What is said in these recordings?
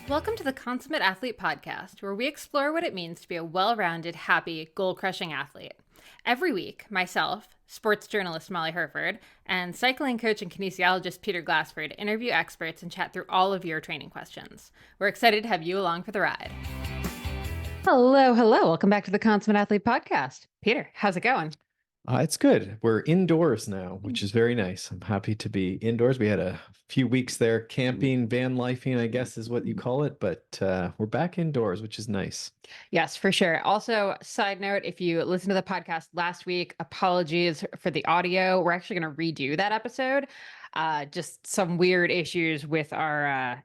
Welcome to the Consummate Athlete Podcast, where we explore what it means to be a well-rounded, happy, goal-crushing athlete. Every week, myself, sports journalist Molly Herford, and cycling coach and kinesiologist Peter Glassford interview experts and chat through all of your training questions. We're excited to have you along for the ride. Hello. Welcome back to the Consummate Athlete Podcast. Peter, how's it going? It's good. We're indoors now, which is very nice. I'm happy to be indoors. We had a few weeks there camping, van lifing, I guess is what you call it, but we're back indoors, which is nice. Yes, for sure. Also, side note, if you listened to the podcast last week, apologies for the audio. We're actually going to redo that episode. Just some weird issues with our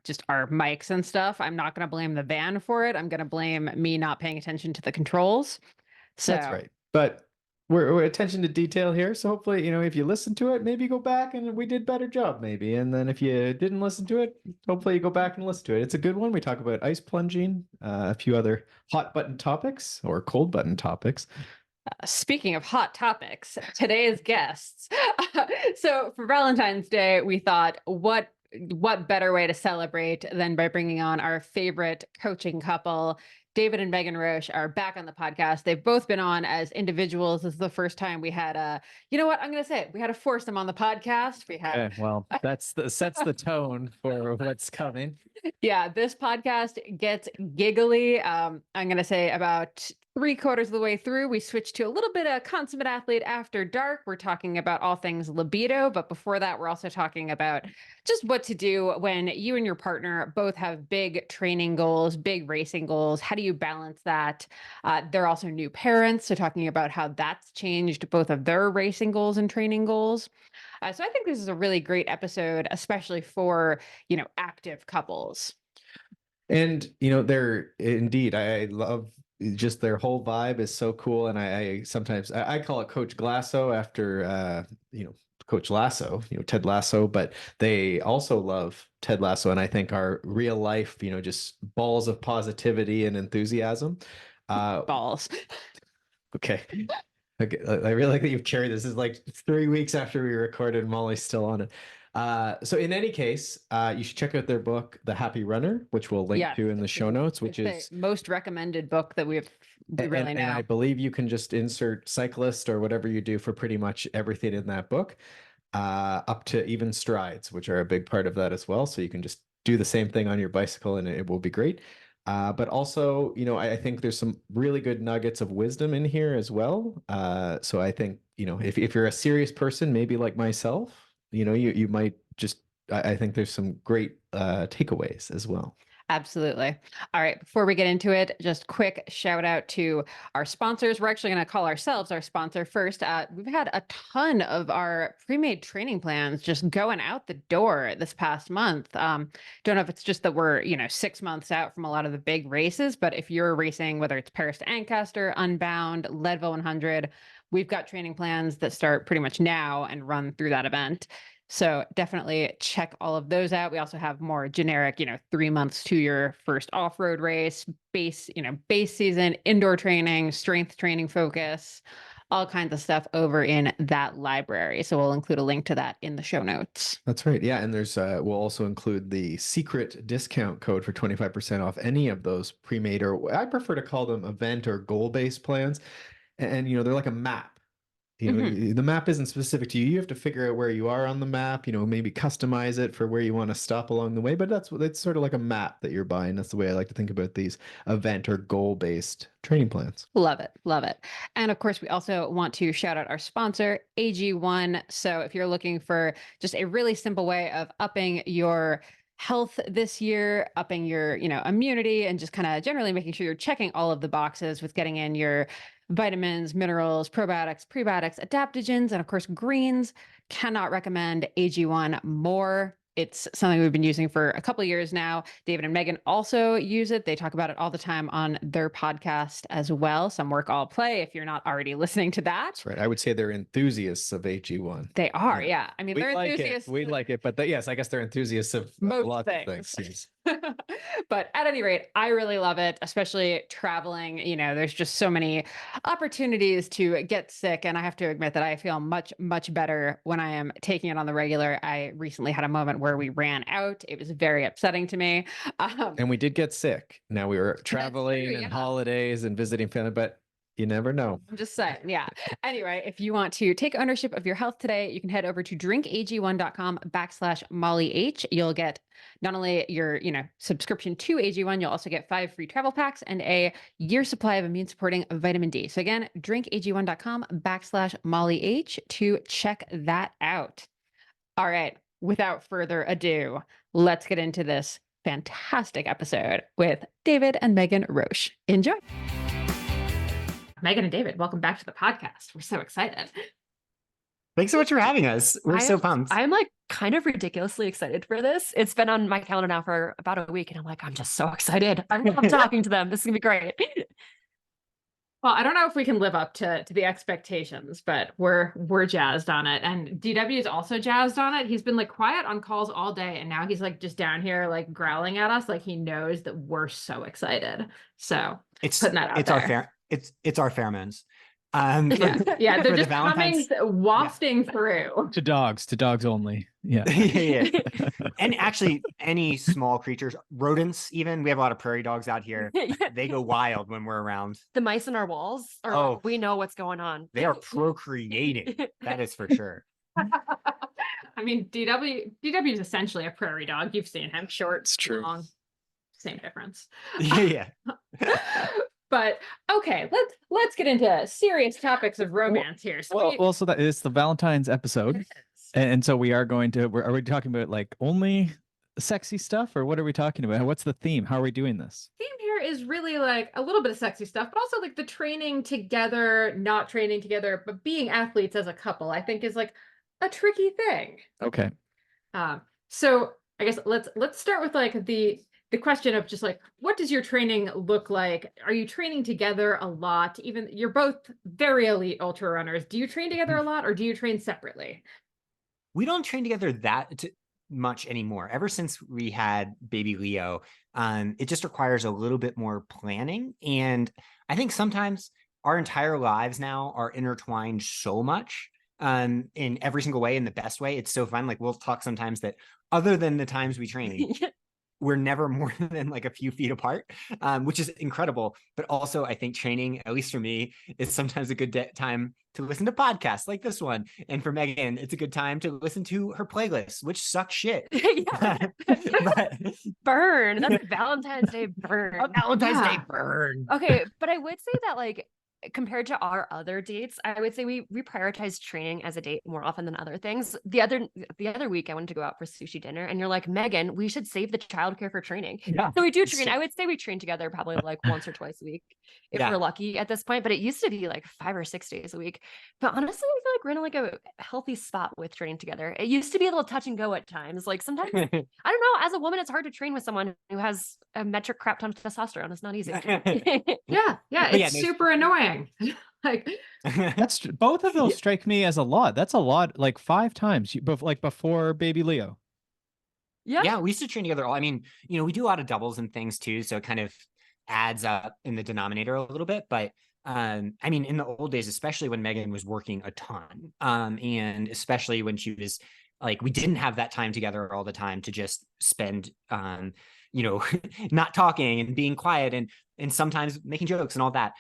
mics and stuff. I'm not going to blame the van for it. I'm going to blame me not paying attention to the controls. So That's right. But we're attention to detail here. So hopefully, if you listen to it, maybe go back and we did better job, maybe. And then if you didn't listen to it, hopefully you go back and listen to it. It's a good one. We talk about ice plunging, a few other hot button topics or cold button topics. Speaking of hot topics, today's guests. So for Valentine's Day, we thought, what better way to celebrate than by bringing on our favorite coaching couple? David and Megan Roche are back on the podcast. They've both been on as individuals. This is the first time we had you know what? I'm going to say it. We had to force them on the podcast. We had, Okay, well, sets the tone for what's coming. Yeah, this podcast gets giggly. I'm going to say about 3/4 of the way through, we switched to a little bit of Consummate Athlete After Dark. We're talking about all things libido, but before that, we're also talking about just what to do when you and your partner both have big training goals, big racing goals. How do you balance that? They're also new parents, so talking about how that's changed both of their racing goals and training goals. So I think this is a really great episode, especially for, active couples. And they're indeed, I love just their whole vibe is so cool. And I sometimes I call it Coach Glasso after Coach Lasso, Ted Lasso, but they also love Ted Lasso, and I think are real life, just balls of positivity and enthusiasm. Balls. Okay. Okay, I really like that you've carried this. This is like 3 weeks after we recorded. Molly's still on it. So in any case, you should check out their book, The Happy Runner, which we'll link to in the show notes, which it's is the most recommended book that we really know. And I believe you can just insert cyclist or whatever you do for pretty much everything in that book, up to even strides, which are a big part of that as well. So you can just do the same thing on your bicycle and it will be great. But also, I think there's some really good nuggets of wisdom in here as well. So I think, if you're a serious person, maybe like myself, you might just, I think there's some great takeaways as well. Absolutely. All right. Before we get into it, just quick shout out to our sponsors. We're actually going to call ourselves our sponsor first. We've had a ton of our pre-made training plans just going out the door this past month. Don't know if it's just that we're, 6 months out from a lot of the big races, but if you're racing, whether it's Paris to Ancaster, Unbound, Leadville 100, we've got training plans that start pretty much now and run through that event. So definitely check all of those out. We also have more generic, 3 months to your first off-road race, base season, indoor training, strength training focus, all kinds of stuff over in that library. So we'll include a link to that in the show notes. That's right. Yeah. And we'll also include the secret discount code for 25% off any of those pre-made, or I prefer to call them event or goal-based plans. And, they're like a map. The map isn't specific to you. You have to figure out where you are on the map, maybe customize it for where you want to stop along the way. But it's sort of like a map that you're buying. That's the way I like to think about these event or goal-based training plans. Love it. Love it. And of course, we also want to shout out our sponsor, AG1. So if you're looking for just a really simple way of upping your health this year, upping your, immunity, and just kind of generally making sure you're checking all of the boxes with getting in your vitamins, minerals, probiotics, prebiotics, adaptogens, and of course, greens. Cannot recommend AG1 more. It's something we've been using for a couple of years now. David and Megan also use it. They talk about it all the time on their podcast as well. Some Work All Play, if you're not already listening to that. That's right. I would say they're enthusiasts of AG1. They are, yeah. I mean, they're enthusiasts. We like it, but yes, I guess they're enthusiasts of Most lots things. of things. But at any rate, I really love it, especially traveling. There's just so many opportunities to get sick. And I have to admit that I feel much, much better when I am taking it on the regular. I recently had a moment where we ran out. It was very upsetting to me. And we did get sick. Now we were That's traveling true, and yeah. holidays and visiting family, but you never know. I'm just saying, yeah. Anyway, if you want to take ownership of your health today, you can head over to drinkag1.com/Molly H. You'll get not only your, subscription to AG1, you'll also get 5 free travel packs and a year supply of immune supporting vitamin D. So again, drinkag1.com/Molly H to check that out. All right. Without further ado, let's get into this fantastic episode with David and Megan Roche. Enjoy. Megan and David, welcome back to the podcast. We're so excited. Thanks so much for having us. We're so pumped. I'm like kind of ridiculously excited for this. It's been on my calendar now for about a week, and I'm like, I'm just so excited. I'm talking to them. This is gonna be great. Well, I don't know if we can live up to the expectations, but we're jazzed on it. And DW is also jazzed on it. He's been like quiet on calls all day, and now he's like just down here like growling at us, like he knows that we're so excited. So It's putting that out it's there. it's our pheromones. Yeah, they're for the just coming, Valentine's- wafting through. To dogs only. Yeah. yeah. And actually, any small creatures, rodents, even we have a lot of prairie dogs out here. They go wild when we're around. The mice in our walls are Oh. like, we know what's going on. They are procreating. That is for sure. I mean, DW is essentially a prairie dog. You've seen him, short, It's true. long, same difference. Yeah. But okay, let's get into serious topics of romance here. So Well, so that is the Valentine's episode. And so we are going to, are we talking about like only sexy stuff, or what are we talking about? What's the theme? How are we doing this? theme here is really like a little bit of sexy stuff, but also like the training together, not training together, but being athletes as a couple, I think is like a tricky thing. Okay. So I guess let's start with like the question of just like, what does your training look like? Are you training together a lot? Even you're both very elite ultra runners. Do you train together a lot, or do you train separately? We don't train together that much anymore. Ever since we had baby Leo, it just requires a little bit more planning. And I think sometimes our entire lives now are intertwined so much in every single way, in the best way. It's so fun. Like we'll talk sometimes that other than the times we train, we're never more than like a few feet apart, which is incredible. But also I think training, at least for me, is sometimes a good time to listen to podcasts like this one. And for Megan, it's a good time to listen to her playlist, which sucks shit. But, burn. That's a Valentine's Day burn. A Valentine's Day burn. Okay, but I would say that like compared to our other dates, I would say we prioritize training as a date more often than other things. The other week I wanted to go out for sushi dinner, and you're like, Megan, we should save the childcare for training. Yeah. So we do train. I would say we train together probably like once or twice a week if Yeah. we're lucky at this point. But it used to be like 5 or 6 days a week. But honestly, I feel like we're in like a healthy spot with training together. It used to be a little touch and go at times. Like sometimes I don't know. As a woman, it's hard to train with someone who has a metric crap ton of testosterone. It's not easy. Yeah, But it's super annoying. Like Both of those strike me as a lot. That's a lot, like 5 times, like before baby Leo. Yeah, we used to train together. I mean, we do a lot of doubles and things too, so it kind of adds up in the denominator a little bit. But I mean, in the old days, especially when Megan was working a ton, and especially when she was like, we didn't have that time together all the time to just spend, not talking and being quiet and sometimes making jokes and all that.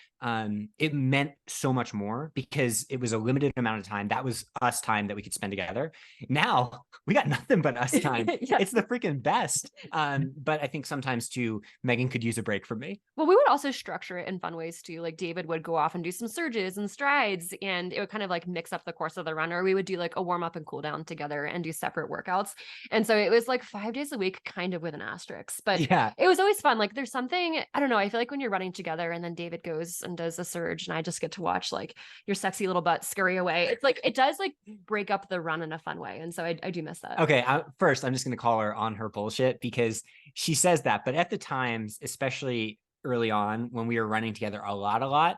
It meant so much more because it was a limited amount of time. That was us time that we could spend together. Now we got nothing but us time. Yeah. It's the freaking best. But I think sometimes too, Megan could use a break from me. Well, we would also structure it in fun ways too. Like David would go off and do some surges and strides, and it would kind of like mix up the course of the run, or we would do like a warm up and cool down together and do separate workouts. And so it was like 5 days a week, kind of with an asterisk, but Yeah. it was always fun. Like there's something, I don't know. I feel like when you're running together and then David goes and does a surge and I just get to watch like your sexy little butt scurry away. It's like, it does like break up the run in a fun way. And so I do miss that. Okay. First, I'm just going to call her on her bullshit because she says that. But at the times, especially early on when we were running together a lot,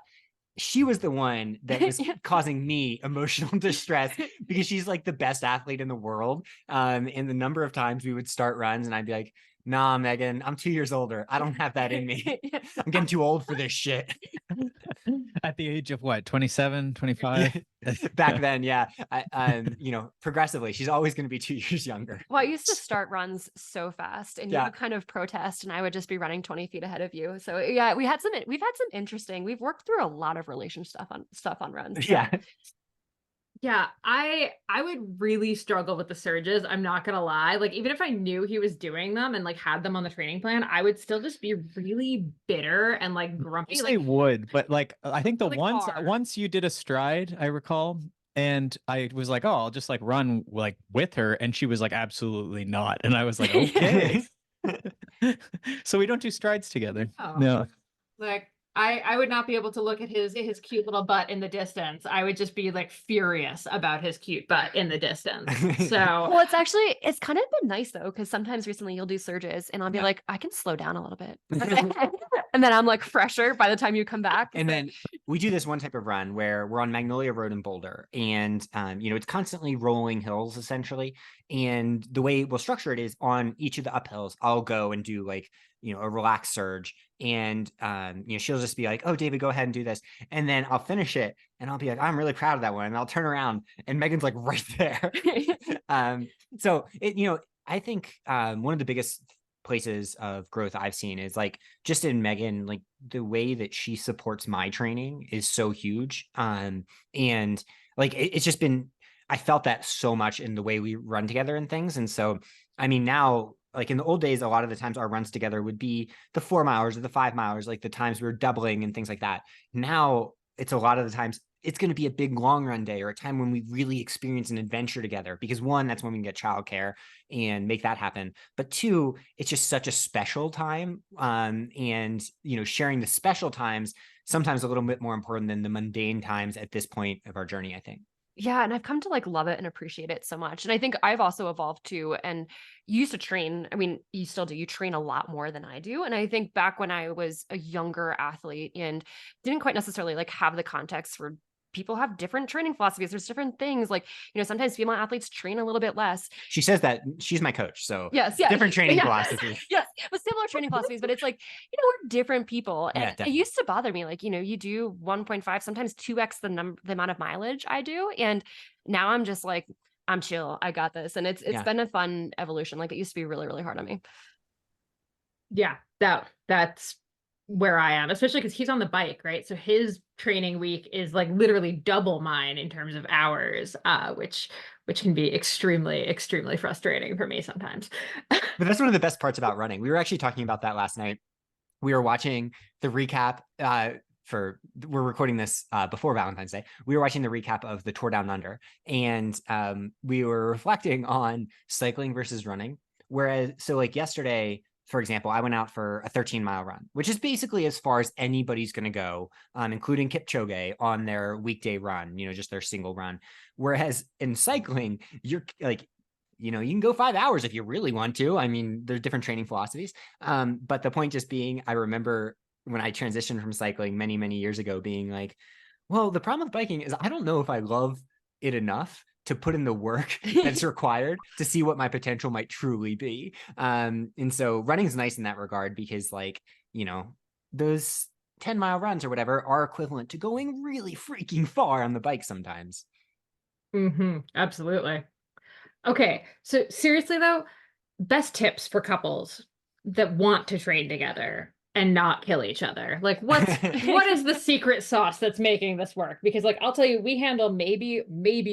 she was the one that was causing me emotional distress because she's like the best athlete in the world. And the number of times we would start runs and I'd be like, Nah, Megan, I'm 2 years older. I don't have that in me. I'm getting too old for this shit. At the age of what, 27, 25? Back then, yeah. Progressively, she's always going to be 2 years younger. Well, I used to start runs so fast, and you Yeah. would kind of protest, and I would just be running 20 feet ahead of you. So yeah, we've had some interesting. We've worked through a lot of relation stuff on runs. Yeah. Yeah, I would really struggle with the surges. I'm not gonna lie. Like, even if I knew he was doing them and like had them on the training plan, I would still just be really bitter and like grumpy. I Like, would, but like I think the Really once hard. once you did a stride, I recall, and I was like, oh, I'll just like run like with her, and she was like, absolutely not, and I was like, okay. So we don't do strides together. Oh. No. like I would not be able to look at his cute little butt in the distance. I would just be like furious about his cute butt in the distance. So Well, it's kind of been nice though, because sometimes recently you'll do surges and I'll be like, I can slow down a little bit. And then I'm like fresher by the time you come back. And then we do this one type of run where we're on Magnolia Road in Boulder, and it's constantly rolling hills essentially. And the way we'll structure it is on each of the uphills, I'll go and do like a relaxed surge, and she'll just be like, "Oh, David, go ahead and do this," and then I'll finish it, and I'll be like, "I'm really proud of that one," and I'll turn around, and Megan's like right there. So I think one of the biggest places of growth I've seen is like just in Megan, like the way that she supports my training is so huge. And like it's just been, I felt that so much in the way we run together and things. And so, I mean, now, like in the old days, a lot of the times our runs together would be the 4 miles or the 5 miles, like the times we were doubling and things like that. Now it's a lot of the times it's going to be a big long run day or a time when we really experience an adventure together, because one, that's when we can get childcare and make that happen. But two, it's just such a special time. And sharing the special times, sometimes a little bit more important than the mundane times at this point of our journey, I think. Yeah, and I've come to like love it and appreciate it so much. And I think I've also evolved too. And you used to train, I mean, you still do, you train a lot more than I do. And I think back when I was a younger athlete and didn't quite necessarily like have the context for people have different training philosophies. There's different things like, sometimes female athletes train a little bit less. She says that she's my coach. So yes, yeah, different training philosophies. Yes, but similar training philosophies, but it's like, we're different people. And Yeah, it used to bother me. Like, you do 1.5, sometimes 2x the amount of mileage I do. And now I'm just like, I'm chill. I got this. And it's been a fun evolution. Like it used to be really, really hard on me. yeah, that's where I am, especially because he's on the bike, right? So his training week is like literally double mine in terms of hours, which can be extremely, extremely frustrating for me sometimes. But that's one of the best parts about running. We were actually talking about that last night. We were watching the recap we're recording this before Valentine's Day. We were watching the recap of the Tour Down Under, and we were reflecting on cycling versus running. Whereas, so like yesterday, for example, I went out for a 13-mile run, which is basically as far as anybody's going to go, including Kipchoge on their weekday run, just their single run. Whereas in cycling, you're like, you can go 5 hours if you really want to. I mean, there's different training philosophies. But the point just being, I remember when I transitioned from cycling many, many years ago being like, well, the problem with biking is I don't know if I love it enough to put in the work that's required to see what my potential might truly be. And so running is nice in that regard because like, those 10-mile runs or whatever are equivalent to going really freaking far on the bike sometimes. Absolutely. Okay. So seriously though, best tips for couples that want to train together and not kill each other. Like what is the secret sauce that's making this work? Because like, I'll tell you, we handle maybe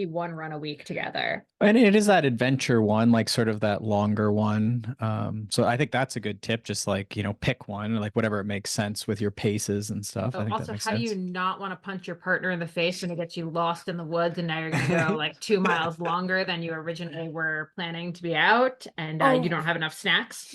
one run a week together. And it is that adventure one, like sort of that longer one. So I think that's a good tip. Just like, pick one, like whatever it makes sense with your paces and stuff. I think Also, that makes how sense. do you not want to punch your partner in the face when it gets you lost in the woods and now you're going to go like 2 miles longer than you originally were planning to be out, and you don't have enough snacks?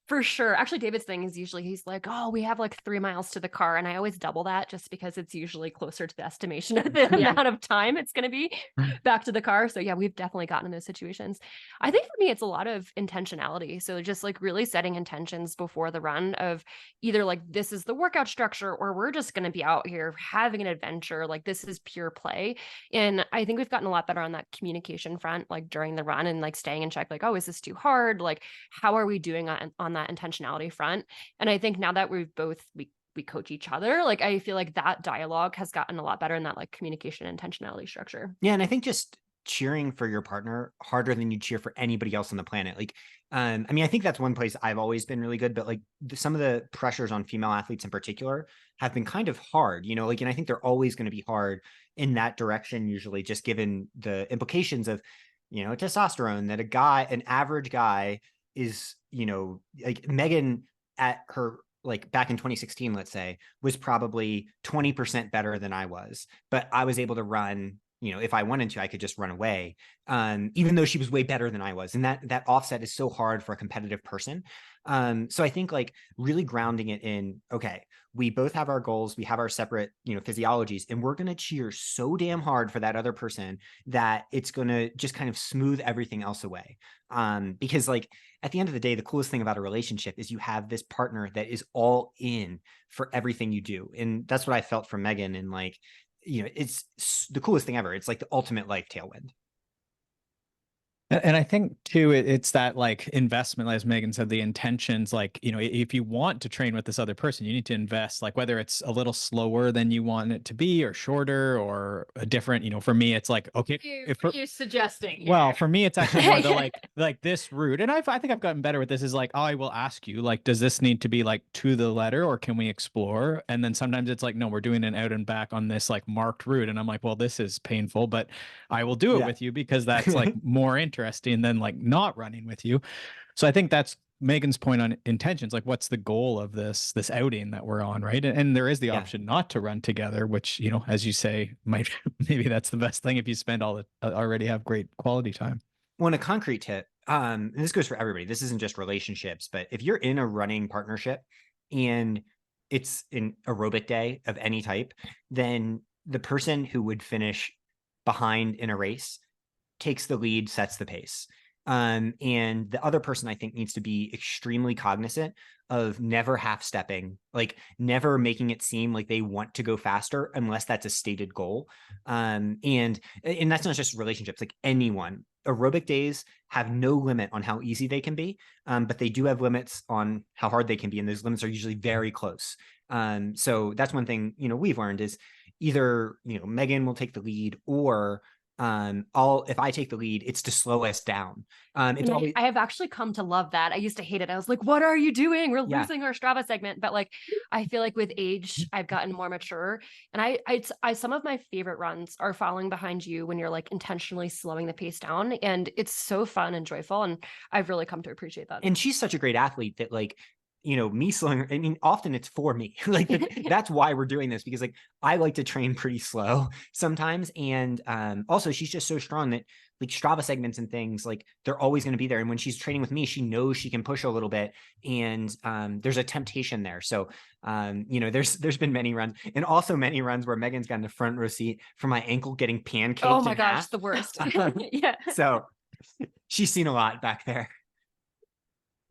For sure. Actually, David's thing is usually he's like, oh, we have like 3 miles to the car. And I always double that just because it's usually closer to the estimation of the amount of time it's going to be back to the car. So yeah, we've definitely gotten in those situations. I think for me, it's a lot of intentionality. So just like really setting intentions before the run of either like, this is the workout structure, or we're just going to be out here having an adventure. Like this is pure play. And I think we've gotten a lot better on that communication front, like during the run and like staying in check, like, oh, is this too hard? Like, how are we doing on that intentionality front. And I think now that we coach each other, like I feel like that dialogue has gotten a lot better in that like communication intentionality structure. Yeah, and I think just cheering for your partner harder than you cheer for anybody else on the planet. Like, I mean, I think that's one place I've always been really good, but like some of the pressures on female athletes in particular have been kind of hard, like, and I think they're always going to be hard in that direction, usually just given the implications of, testosterone that an average guy is, like Megan at her, like back in 2016, let's say, was probably 20% better than I was, but I was able to run, if I wanted to, I could just run away, even though she was way better than I was. And that offset is so hard for a competitive person. So I think like really grounding it in, okay, we both have our goals, we have our separate, physiologies, and we're going to cheer so damn hard for that other person that it's going to just kind of smooth everything else away. Because like at the end of the day, the coolest thing about a relationship is you have this partner that is all in for everything you do. And that's what I felt from Megan. And like, it's the coolest thing ever. It's like the ultimate life tailwind. And I think too, it's that like investment, as Megan said, the intentions, like, if you want to train with this other person, you need to invest, like whether it's a little slower than you want it to be or shorter or a different, for me, it's like, okay, what are you suggesting here? Well, for me, it's actually more the like this route. And I think I've gotten better with this is like, I will ask you, like, does this need to be like to the letter or can we explore? And then sometimes it's like, no, we're doing an out and back on this like marked route. And I'm like, well, this is painful, but I will do it with you because that's like more interesting than like not running with you. So I think that's Megan's point on intentions. Like, what's the goal of this outing that we're on, right? And there is the option not to run together, which, as you say, maybe that's the best thing if you spend already have great quality time. Well, a concrete tip, and this goes for everybody. This isn't just relationships, but if you're in a running partnership and it's an aerobic day of any type, then the person who would finish behind in a race takes the lead, sets the pace. And the other person, I think, needs to be extremely cognizant of never half-stepping, like never making it seem like they want to go faster unless that's a stated goal. And that's not just relationships, like anyone. Aerobic days have no limit on how easy they can be, but they do have limits on how hard they can be, and those limits are usually very close. So that's one thing, we've learned is either, Megan will take the lead or if I take the lead, it's to slow us down. It's always... I have actually come to love that. I used to hate it. I was like, what are you doing? We're losing our Strava segment. But like, I feel like with age, I've gotten more mature. And I some of my favorite runs are following behind you when you're like intentionally slowing the pace down. And it's so fun and joyful. And I've really come to appreciate that. And she's such a great athlete that like, me slowing her, I mean, often it's for me. Like that's why we're doing this, because like I like to train pretty slow sometimes. And also she's just so strong that like Strava segments and things, like they're always going to be there. And when she's training with me, she knows she can push a little bit, and there's a temptation there. So there's been many runs, and also many runs where Megan's gotten the front row seat for my ankle getting pancaked. Oh my gosh, the worst. Yeah. So she's seen a lot back there.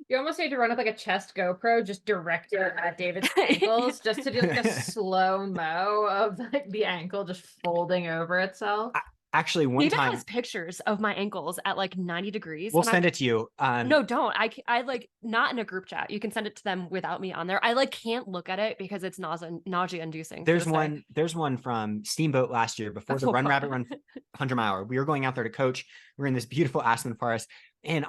You almost need to run up like a chest GoPro just directed at David's ankles just to do like a slow-mo of like the ankle just folding over itself. Actually, one David time has pictures of my ankles at like 90 degrees. We'll send it to you. No, don't. I like not in a group chat. You can send it to them without me on there. I like can't look at it because it's nausea inducing. There's one from Steamboat last year before the Run Rabbit Run 100 mile. We were going out there to coach. We're in this beautiful aspen forest. And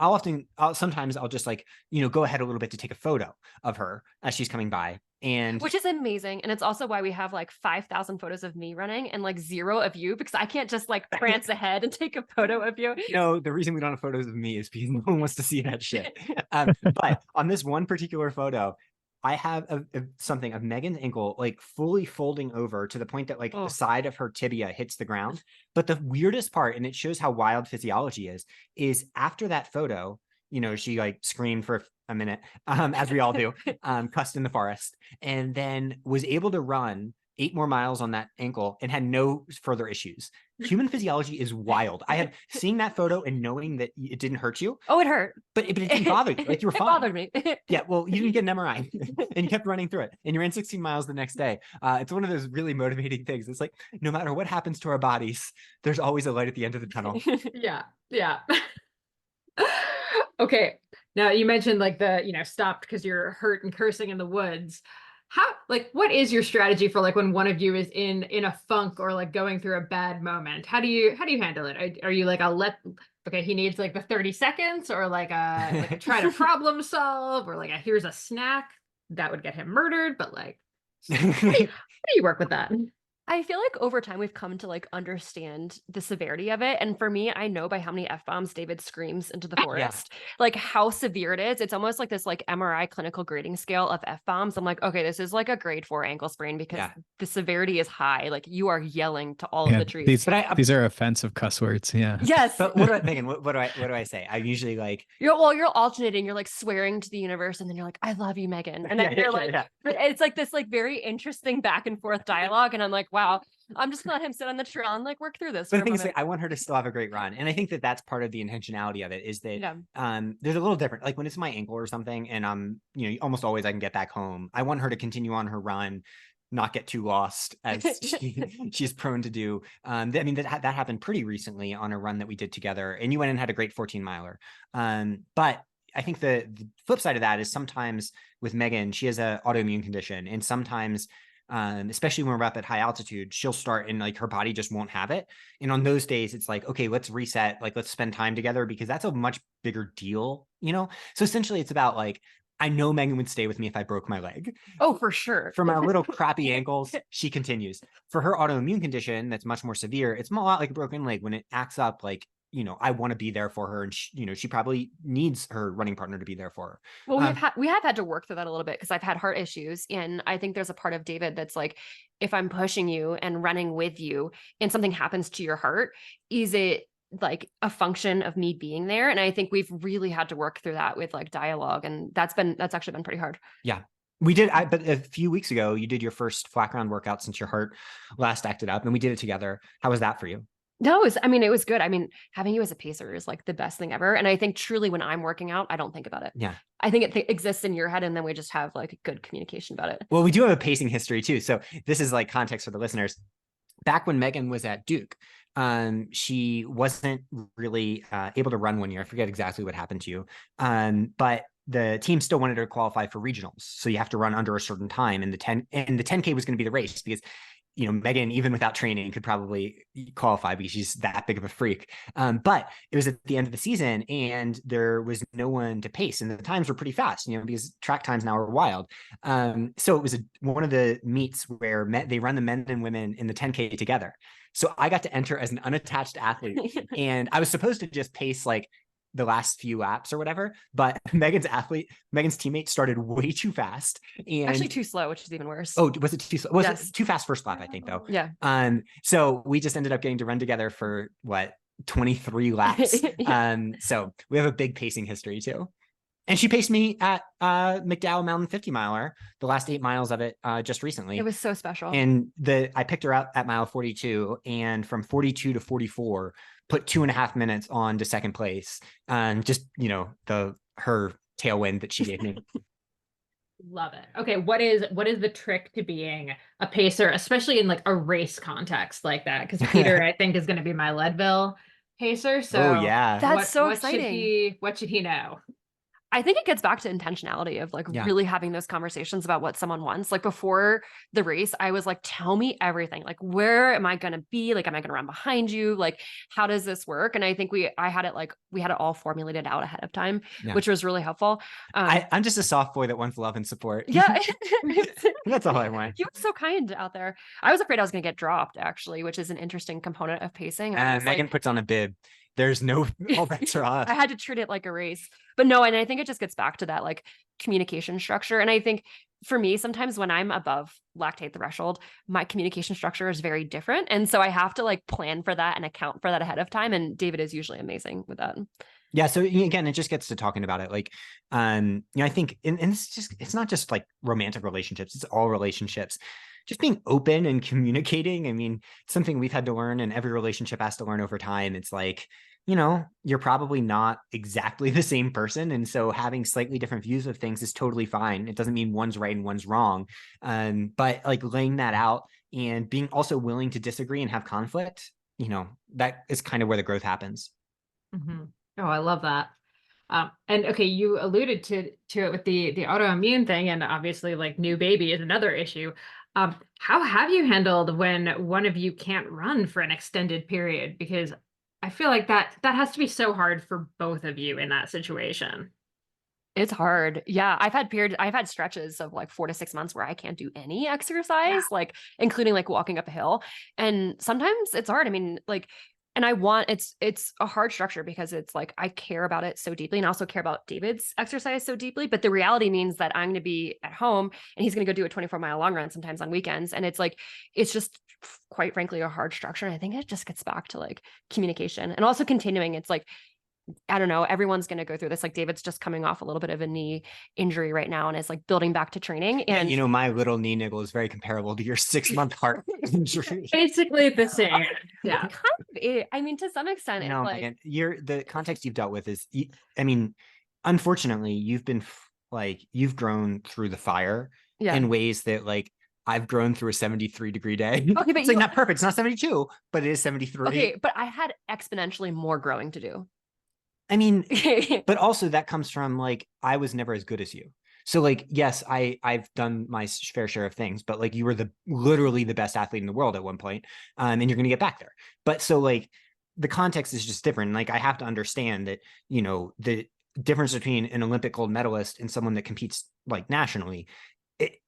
sometimes I'll just like, go ahead a little bit to take a photo of her as she's coming by. And which is amazing. And it's also why we have like 5,000 photos of me running and like 0 of you, because I can't just like prance ahead and take a photo of you. The reason we don't have photos of me is because no one wants to see that shit. But on this one particular photo, I have something of Megan's ankle like fully folding over to the point that like the side of her tibia hits the ground. But the weirdest part, and it shows how wild physiology is after that photo, she like screamed for a minute, as we all do, cussed in the forest, and then was able to run 8 more miles on that ankle and had no further issues. Human physiology is wild. I have seen that photo and knowing that it didn't hurt you. Oh, it hurt. But it didn't bother you. Like you were fine. It bothered me. Yeah, well, you didn't get an MRI and you kept running through it. And you ran 16 miles the next day. It's one of those really motivating things. It's like, no matter what happens to our bodies, there's always a light at the end of the tunnel. Yeah. Okay. Now you mentioned like stopped because you're hurt and cursing in the woods. How, like, what is your strategy for like when one of you is in a funk or like going through a bad moment? How do you handle it? Are you like, okay, he needs like the 30 seconds, or like a try to problem solve, or like a here's a snack that would get him murdered, but like how do you work with that? I feel like over time we've come to like understand the severity of it. And for me, I know by how many F-bombs David screams into the forest, like how severe it is. It's almost like this like MRI clinical grading scale of F-bombs. I'm like, okay, this is like a grade 4 ankle sprain because the severity is high. Like you are yelling to all of the trees. These are offensive cuss words. Yeah. Yes. But what do I, Megan, what do I say? I usually like, you're alternating. You're like swearing to the universe, and then you're like, I love you, Megan. And then it's like this like very interesting back and forth dialogue. And I'm like, wow, I'm just gonna let him sit on the trail and like work through this. But the thing is, like, I want her to still have a great run, and I think that that's part of the intentionality of it. Is that there's a little different. Like when it's my ankle or something, and almost always I can get back home. I want her to continue on her run, not get too lost as she's prone to do. I mean that happened pretty recently on a run that we did together, and you went and had a great 14 miler. But I think the flip side of that is sometimes with Megan, she has an autoimmune condition, and sometimes especially when we're up at high altitude, she'll start and like her body just won't have it. And on those days, it's like, okay, let's reset, like let's spend time together, because that's a much bigger deal, So essentially it's about like, I know Megan would stay with me if I broke my leg. Oh, for sure. For my little crappy ankles, she continues. For her autoimmune condition that's much more severe, it's a lot like a broken leg. When it acts up, like, I want to be there for her, and she probably needs her running partner to be there for her. Well, we have had to work through that a little bit because I've had heart issues, and I think there's a part of David that's like, if I'm pushing you and running with you, and something happens to your heart, is it like a function of me being there? And I think we've really had to work through that with like dialogue, and that's actually been pretty hard. Yeah. We did, but a few weeks ago, you did your first flat ground workout since your heart last acted up, and we did it together. How was that for you? No, it was good. I mean, having you as a pacer is like the best thing ever. And I think truly when I'm working out, I don't think about it. Yeah. I think it exists in your head, and then we just have like good communication about it. Well, we do have a pacing history too. So this is like context for the listeners. Back when Megan was at Duke, she wasn't really able to run one year. I forget exactly what happened to you. But the team still wanted her to qualify for regionals. So you have to run under a certain time, and the 10K was going to be the race, because Megan, even without training, could probably qualify because she's that big of a freak. But it was at the end of the season, and there was no one to pace, and the times were pretty fast, because track times now are wild. So it was one of the meets where they run the men and women in the 10K together. So I got to enter as an unattached athlete, and I was supposed to just pace like the last few laps or whatever, but Megan's teammate started way too fast, and actually too slow, which is even worse. Oh, was it too slow? Was it too fast first lap, I think, though? Yeah. So we just ended up getting to run together for 23 laps. So we have a big pacing history too. And she paced me at McDowell Mountain 50 miler, the last 8 miles of it just recently. It was so special. And I picked her out at mile 42, and from 42 to 44, put 2.5 minutes on to second place. Just, her tailwind that she gave me. Love it. Okay, what is the trick to being a pacer, especially in like a race context like that? Because Peter, I think, is going to be my Leadville pacer. So yeah, that's so exciting. What should he know? I think it gets back to intentionality of like really having those conversations about what someone wants. Like before the race, I was like, tell me everything. Like, where am I going to be? Like, am I going to run behind you? Like, how does this work? And I think we had it all formulated out ahead of time, which was really helpful. I'm just a soft boy that wants love and support. Yeah. That's all I want. You were so kind out there. I was afraid I was going to get dropped, actually, which is an interesting component of pacing. Megan puts on a bib. There's no all bets are off. I had to treat it like a race, but no. And I think it just gets back to that like communication structure. And I think for me, sometimes when I'm above lactate threshold, my communication structure is very different. And so I have to like plan for that and account for that ahead of time. And David is usually amazing with that. Yeah. So again, it just gets to talking about it. Like, I think, and it's not just like romantic relationships, it's all relationships. Just being open and communicating. I mean, it's something we've had to learn, and every relationship has to learn over time. It's like, you're probably not exactly the same person. And so having slightly different views of things is totally fine. It doesn't mean one's right and one's wrong. But like laying that out and being also willing to disagree and have conflict, that is kind of where the growth happens. Mm-hmm. Oh, I love that. And okay, you alluded to it with the autoimmune thing, and obviously like new baby is another issue. How have you handled when one of you can't run for an extended period? Because I feel like that has to be so hard for both of you in that situation. It's hard. Yeah. I've had stretches of like 4 to 6 months where I can't do any exercise, like including like walking up a hill. And sometimes it's hard. I mean, like, and it's a hard structure because it's like I care about it so deeply and also care about David's exercise so deeply. But the reality means that I'm going to be at home and he's going to go do a 24-mile long run sometimes on weekends. And it's like, it's just quite frankly a hard structure. And I think it just gets back to like communication and also continuing. It's like, I don't know, everyone's going to go through this. Like David's just coming off a little bit of a knee injury right now and is like building back to training. And you know, my little knee niggle is very comparable to your 6-month heart injury. Basically the same. Yeah. kind of, I mean, to some extent, No, it's like, Megan, the context you've dealt with is, I mean, unfortunately, you've grown through the fire yeah. in ways that like I've grown through a 73-degree day. Okay, but it's like not perfect. It's not 72, but it is 73. Okay, but I had exponentially more growing to do. I mean, but also that comes from like, I was never as good as you. So like, yes, I've done my fair share of things, but like you were literally the best athlete in the world at one point, and you're going to get back there. But so like the context is just different. Like I have to understand that, you know, the difference between an Olympic gold medalist and someone that competes like nationally,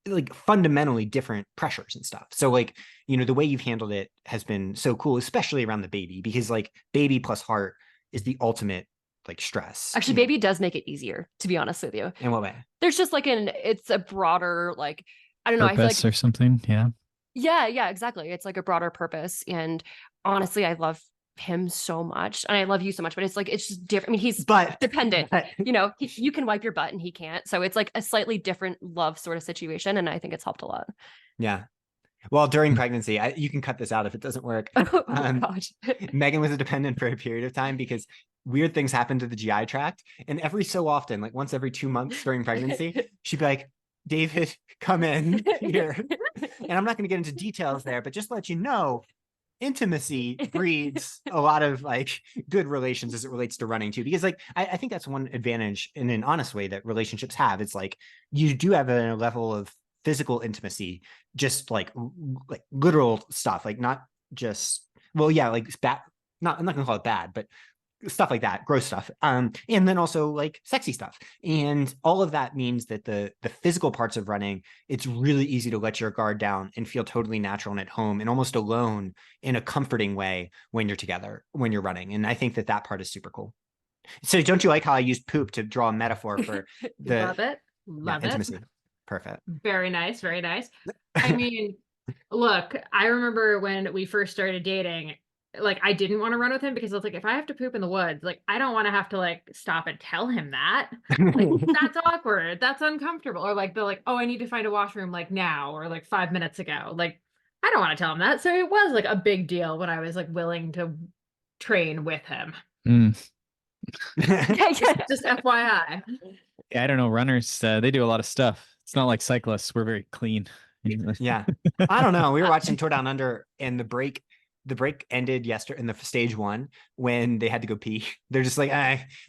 like fundamentally different pressures and stuff. So like, you know, the way you've handled it has been so cool, especially around the baby, because like baby plus heart is the ultimate like stress. Actually, baby does make it easier, to be honest with you. In what way? There's just like it's a broader, like, I don't know. Purpose I feel like or something. Yeah. Yeah, exactly. It's like a broader purpose. And honestly, I love him so much. And I love you so much, but it's like, it's just different. I mean, he's dependent, you know, you can wipe your butt and he can't. So it's like a slightly different love sort of situation. And I think it's helped a lot. Yeah. Well, during pregnancy, you can cut this out if it doesn't work. Oh gosh. Megan was a dependent for a period of time because weird things happened to the GI tract. And every so often, like once every 2 months during pregnancy, she'd be like, David, come in here. And I'm not going to get into details there, but just to let you know, intimacy breeds a lot of like good relations as it relates to running too. Because like, I think that's one advantage in an honest way that relationships have. It's like, you do have a level of physical intimacy, just like literal stuff, like not just, well, yeah, like bad, I'm not gonna call it bad, but stuff like that, gross stuff. And then also like sexy stuff. And all of that means that the physical parts of running, it's really easy to let your guard down and feel totally natural and at home and almost alone in a comforting way when you're together, when you're running. And I think that part is super cool. So don't you like how I used poop to draw a metaphor for the Love it. Love it. intimacy? Perfect. Very nice. Very nice. I mean, look, I remember when we first started dating, like I didn't want to run with him because I was like, if I have to poop in the woods, like I don't want to have to like stop and tell him that. Like, that's awkward. That's uncomfortable. Or like they're like, oh, I need to find a washroom like now or like 5 minutes ago. Like I don't want to tell him that. So it was like a big deal when I was like willing to train with him. Just FYI. Yeah, I don't know. Runners, they do a lot of stuff. It's not like cyclists. We're very clean. Yeah. I don't know. We were watching Tour Down Under and the break ended yesterday in the stage 1 when they had to go pee. They're just like,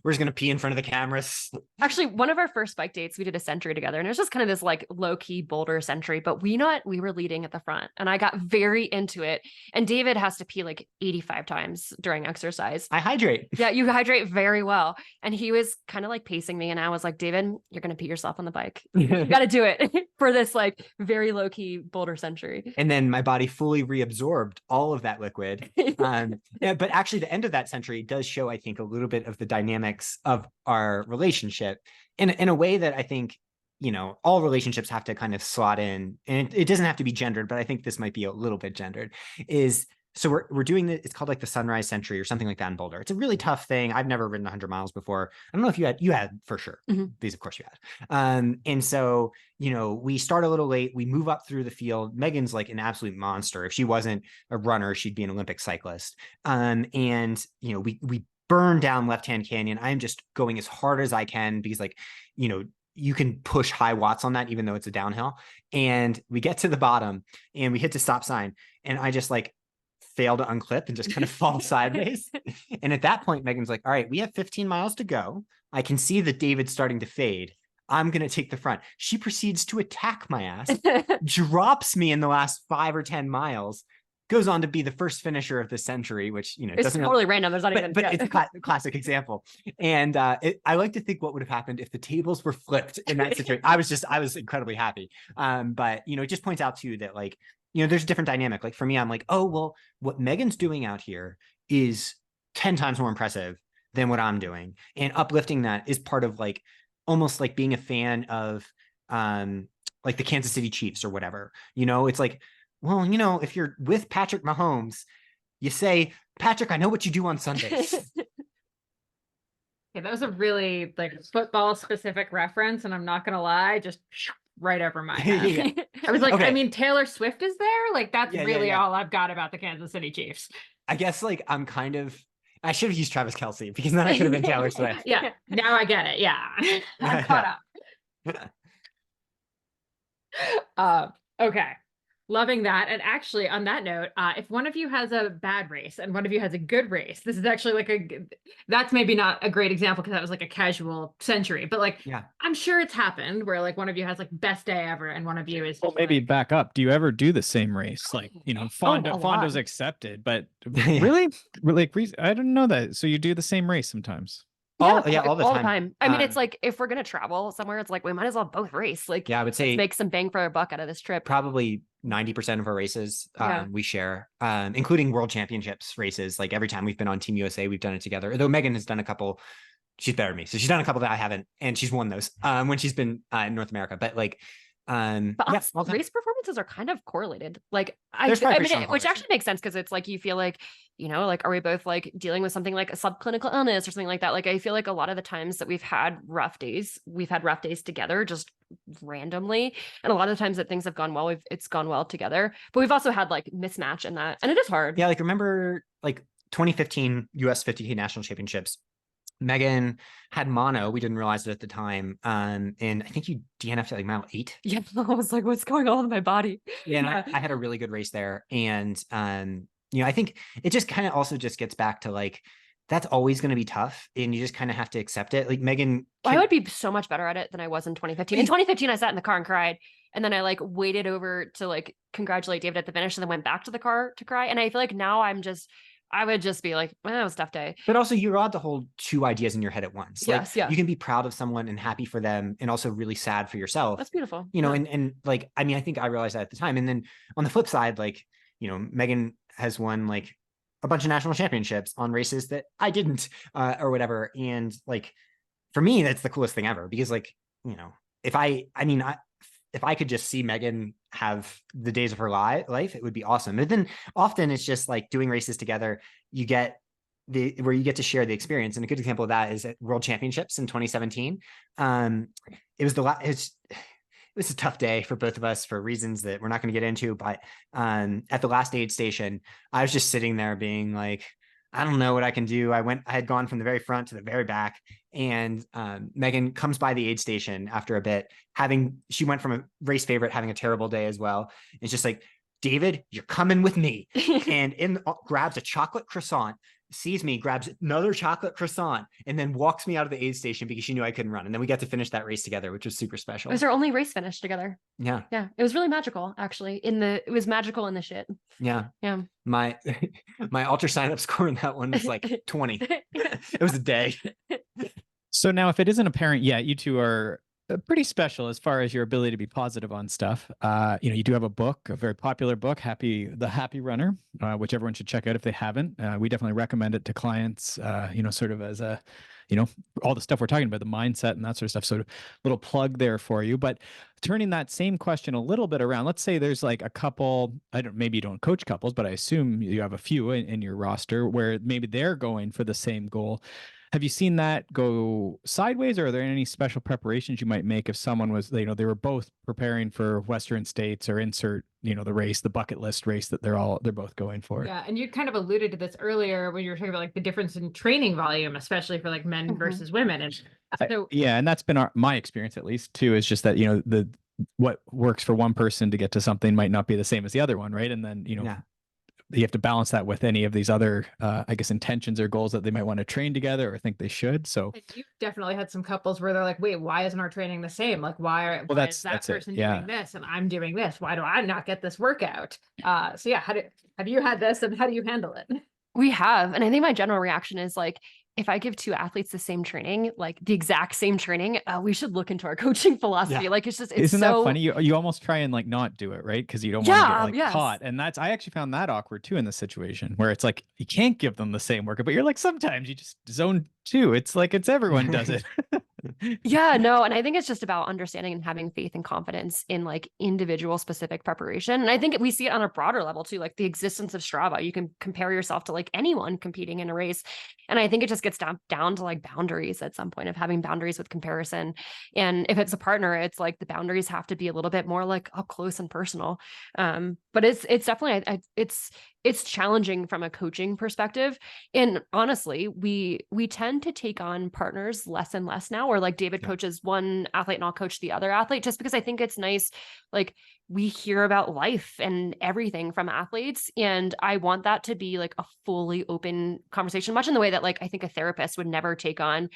we're just going to pee in front of the cameras. Actually, one of our first bike dates, we did a century together and it was just kind of this like low key boulder century, but we were leading at the front and I got very into it. And David has to pee like 85 times during exercise. I hydrate. Yeah, you hydrate very well. And he was kind of like pacing me and I was like, David, you're going to pee yourself on the bike. You got to do it for this like very low key boulder century. And then my body fully reabsorbed all of that liquid. Yeah, but actually the end of that century does show, I think, a little bit of the dynamics of our relationship in a way that I think, you know, all relationships have to kind of slot in, and it doesn't have to be gendered, but I think this might be a little bit gendered. So we're doing it's called like the Sunrise Century or something like that in Boulder. It's a really tough thing. I've never ridden 100 miles before. I don't know if you had for sure, because of course you had. And so, you know, we start a little late, we move up through the field. Megan's like an absolute monster. If she wasn't a runner, she'd be an Olympic cyclist. And, you know, we burn down Left-Hand Canyon. I'm just going as hard as I can because like, you know, you can push high watts on that, even though it's a downhill. And we get to the bottom and we hit the stop sign. And I just like fail to unclip and just kind of fall sideways. And at that point, Megan's like, all right, we have 15 miles to go. I can see that David's starting to fade. I'm going to take the front. She proceeds to attack my ass, drops me in the last 5 or 10 miles, goes on to be the first finisher of the century, which, It's doesn't totally random. There's not even. but it's a classic example. And I like to think what would have happened if the tables were flipped in that situation. I was incredibly happy. But, it just points out too that like, there's a different dynamic. Like for me, I'm like, oh, well, what Megan's doing out here is 10 times more impressive than what I'm doing. And uplifting that is part of like, almost like being a fan of like the Kansas City Chiefs or whatever. It's like, well, if you're with Patrick Mahomes, you say, Patrick, I know what you do on Sundays. Okay, that was a really like football specific reference, and I'm not gonna lie, just right over my head. Yeah. I was like, Okay. I mean, Taylor Swift is there? Like, that's Yeah, really yeah. all I've got about the Kansas City Chiefs. I guess like I should have used Travis Kelce because then I could have been Taylor Swift. Yeah, now I get it. Yeah, I'm caught up. Okay. Loving that. And actually, on that note, if one of you has a bad race and one of you has a good race, this is actually like that's maybe not a great example because that was like a casual century, but like, Yeah. I'm sure it's happened where like one of you has like best day ever and one of you is Well, just, maybe like, back up. Do you ever do the same race? Like, Fondo's lot. accepted, but Yeah. really, like, I didn't know that. So you do the same race sometimes. All the time. I mean, it's like if we're gonna travel somewhere, it's like we might as well both race. Like, Yeah, I would say make some bang for our buck out of this trip. probably 90% of our races Yeah. we share, including world championships races. Like every time we've been on Team USA, we've done it together. Although Megan has done a couple, she's better than me. So she's done a couple that I haven't, and she's won those when she's been in North America. But like, But yeah, race performances are kind of correlated. Like, There's probably I pretty mean, strong which correlation. actually makes sense because it's like you feel like, like, are we both like dealing with something like a subclinical illness or something like that? Like, I feel like a lot of the times that we've had rough days together just randomly, and a lot of the times that things have gone well, it's gone well together. But we've also had like mismatch in that, and it is hard. Yeah, like remember like 2015 US 50K National Championships. Megan had mono. We didn't realize it at the time. And I think you DNF'd at like mile 8. Yeah, I was like, what's going on in my body? Yeah, and I had a really good race there. And I think it just kind of also just gets back to like that's always going to be tough, and you just kind of have to accept it. Like Megan, I would be so much better at it than I was in 2015. In 2015, I sat in the car and cried. And then I like waited over to like congratulate David at the finish and then went back to the car to cry. And I feel like now I would just be like, well, that was a tough day. But also you're allowed to hold 2 ideas in your head at once. Yes, like, yeah. You can be proud of someone and happy for them and also really sad for yourself. That's beautiful. And like, I mean, I think I realized that at the time. And then on the flip side, like, Megan has won like a bunch of national championships on races that I didn't or whatever. And like, for me, that's the coolest thing ever because like, if I could just see Megan have the days of her life, it would be awesome. But then often it's just like doing races together. You get where you get to share the experience. And a good example of that is at World Championships in 2017. It was a tough day for both of us for reasons that we're not going to get into. But at the last aid station, I was just sitting there being like, I don't know what I can do. I had gone from the very front to the very back, and Megan comes by the aid station after a bit, she went from a race favorite having a terrible day as well. It's just like, David, you're coming with me, and grabs a chocolate croissant, sees me, grabs another chocolate croissant, and then walks me out of the aid station because she knew I couldn't run. And then we got to finish that race together, which was super special. It was our only race finish together. Yeah. Yeah. It was really magical, actually. It was magical in the shit. Yeah. Yeah. My ultra sign up score in that one was like 20. It was a day. So now, if it isn't apparent yet, you two are pretty special as far as your ability to be positive on stuff. You do have a book, a very popular book, The Happy Runner, which everyone should check out if they haven't. We definitely recommend it to clients, sort of as a, all the stuff we're talking about, the mindset and that sort of stuff. So a little plug there for you. But turning that same question a little bit around, let's say there's like a couple, maybe you don't coach couples, but I assume you have a few in your roster where maybe they're going for the same goal. Have you seen that go sideways, or are there any special preparations you might make if someone was, they were both preparing for Western States or insert, the race, the bucket list race that they're both going for? Yeah. And you kind of alluded to this earlier when you were talking about like the difference in training volume, especially for like men versus women. And so, and that's been my experience, at least too, is just that, what works for one person to get to something might not be the same as the other one. Right. And then, you have to balance that with any of these other, I guess, intentions or goals that they might want to train together or think they should. So And you definitely had some couples where they're like, wait, why isn't our training the same? Like, why is that that's it. person Yeah. doing this and I'm doing this? Why do I not get this workout? So yeah, have you had this and how do you handle it? We have. And I think my general reaction is like, if I give two athletes the same training, like the exact same training, we should look into our coaching philosophy. Yeah. Like it's just, Isn't that funny? You almost try and like not do it, right? Because you don't want to get like yes. caught. And that's, I actually found that awkward too in the situation where it's like you can't give them the same workout, but you're like, sometimes you just zone two. It's like everyone does it. Yeah, no. And I think it's just about understanding and having faith and confidence in like individual specific preparation. And I think we see it on a broader level too, like the existence of Strava. You can compare yourself to like anyone competing in a race. And I think it just gets down to like boundaries at some point of having boundaries with comparison. And if it's a partner, it's like the boundaries have to be a little bit more like up close and personal. But it's definitely, it's challenging from a coaching perspective. And honestly, we tend to take on partners less and less now, or like David coaches one athlete and I'll coach the other athlete, just because I think it's nice. Like we hear about life and everything from athletes. And I want that to be like a fully open conversation, much in the way that like I think a therapist would never take on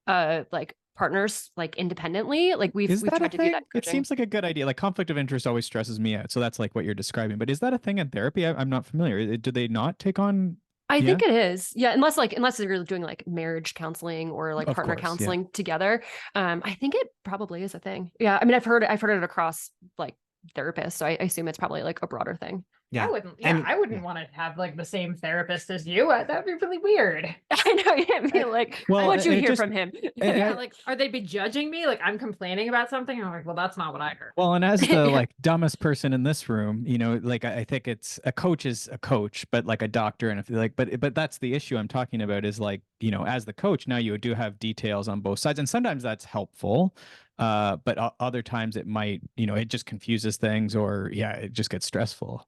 like partners like independently. Like we've tried to do that. It seems like a good idea. Like conflict of interest always stresses me out. So that's like what you're describing. But is that a thing in therapy? I'm not familiar. Do they not take on? I think it is. Yeah. Unless you're doing like marriage counseling or like partner counseling together. I think it probably is a thing. Yeah. I mean, I've heard it across like therapists. So I assume it's probably like a broader thing. Yeah. I wouldn't want to have like the same therapist as you. That'd be really weird. I know. You'd be like, what'd you hear from him? Yeah, like, are they be judging me? Like I'm complaining about something. And I'm like, well, that's not what I heard. Well, and as the like dumbest person in this room, you know, like I think it's a coach is a coach, but like a doctor, and if like, but that's the issue I'm talking about is like, you know, as the coach, now you do have details on both sides, and sometimes that's helpful. But other times it might, you know, it just confuses things, or it just gets stressful.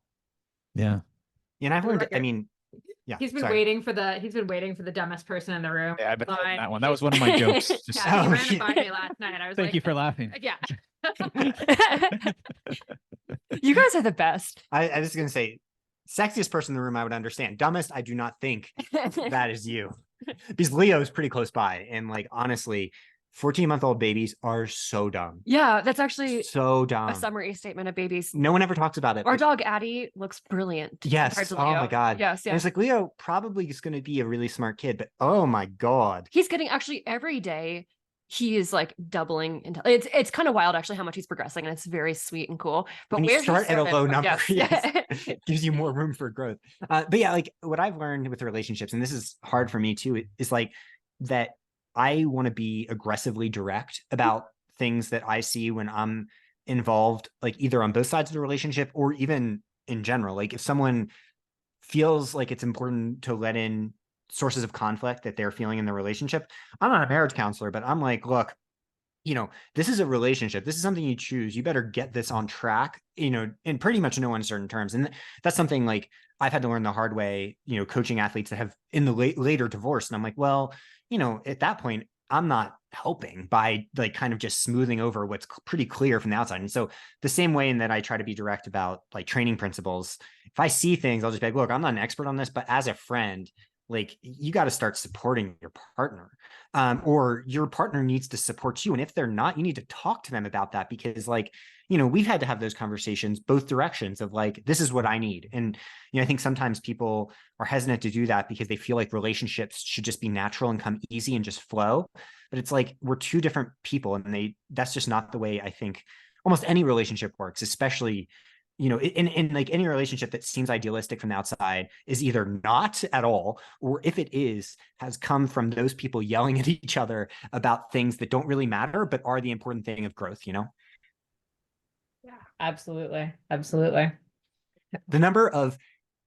Yeah. And I've learned, I mean, yeah. He's been waiting for the dumbest person in the room. Yeah, I've been holding that one. That was one of my jokes. He ran it by me last night. I was Thank you for laughing. Yeah. You guys are the best. I was going to say, sexiest person in the room, I would understand. Dumbest, I do not think that is you. Because Leo is pretty close by. And like, honestly, 14-month-old babies are so dumb. Yeah, that's actually so dumb. A summary statement of babies. No one ever talks about it. Our dog Addie looks brilliant. Yes. Oh my God. Yes. And it's like Leo probably is going to be a really smart kid, but oh my God. He's getting actually every day. He is like doubling into it's kind of wild actually how much he's progressing, and it's very sweet and cool. But when you start at a low number, it gives you more room for growth. But yeah, like what I've learned with relationships, and this is hard for me too, is like that I want to be aggressively direct about things that I see when I'm involved, like either on both sides of the relationship or even in general. Like if someone feels like it's important to let in sources of conflict that they're feeling in the relationship, I'm not a marriage counselor, but I'm like, look, you know, this is a relationship. This is something you choose. You better get this on track, you know, in pretty much no uncertain terms. And that's something like I've had to learn the hard way, you know, coaching athletes that have in the later divorced. And I'm like, well, you know, at that point, I'm not helping by like kind of just smoothing over what's pretty clear from the outside. And so the same way in that I try to be direct about like training principles, if I see things, I'll just be like, look, I'm not an expert on this, but as a friend, like you got to start supporting your partner, or your partner needs to support you. And if they're not, you need to talk to them about that, because like, you know, we've had to have those conversations both directions of like, this is what I need. And, you know, I think sometimes people are hesitant to do that because they feel like relationships should just be natural and come easy and just flow. But it's like, we're two different people, and that's just not the way I think almost any relationship works, especially, you know, in like any relationship that seems idealistic from the outside is either not at all, or if it is, has come from those people yelling at each other about things that don't really matter, but are the important thing of growth, you know? Yeah, absolutely. Absolutely. The number of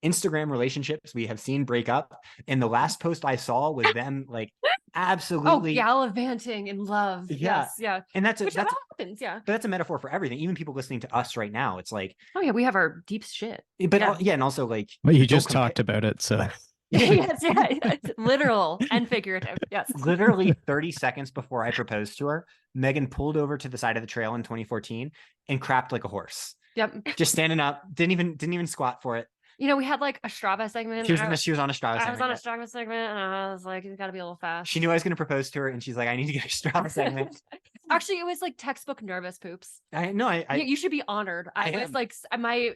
Instagram relationships we have seen break up, and the last post I saw was them like absolutely gallivanting in love. Yeah. Yes, and that's happens. Yeah, but that's a metaphor for everything. Even people listening to us right now, it's like, oh yeah, we have our deep shit. But and also like, well, you just talked about it, so yes, it's literal and figurative. Yes, literally 30 seconds before I proposed to her, Megan pulled over to the side of the trail in 2014 and crapped like a horse. Yep, just standing up, didn't even squat for it. You know, we had like a Strava segment. She was on a Strava I was on a segment. Strava segment, and I was like, "You got to be a little fast." She knew I was going to propose to her, and she's like, "I need to get a Strava segment." Actually, it was like textbook nervous poops. You You should be honored. I I was am. like,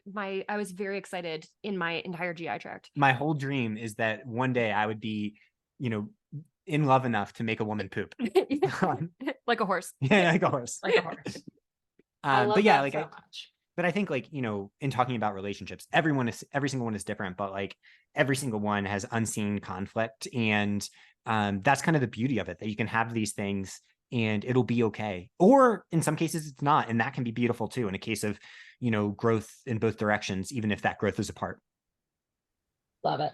I was very excited in my entire GI tract. My whole dream is that one day I would be, in love enough to make a woman poop. Like a horse. Yeah, like a horse. Like a horse. I love but yeah, that like so much. but I think in talking about relationships, every single one is different, but like every single one has unseen conflict. And that's kind of the beauty of it, that you can have these things and it'll be okay. Or in some cases it's not. And that can be beautiful too, in a case of, growth in both directions, even if that growth is apart. Love it.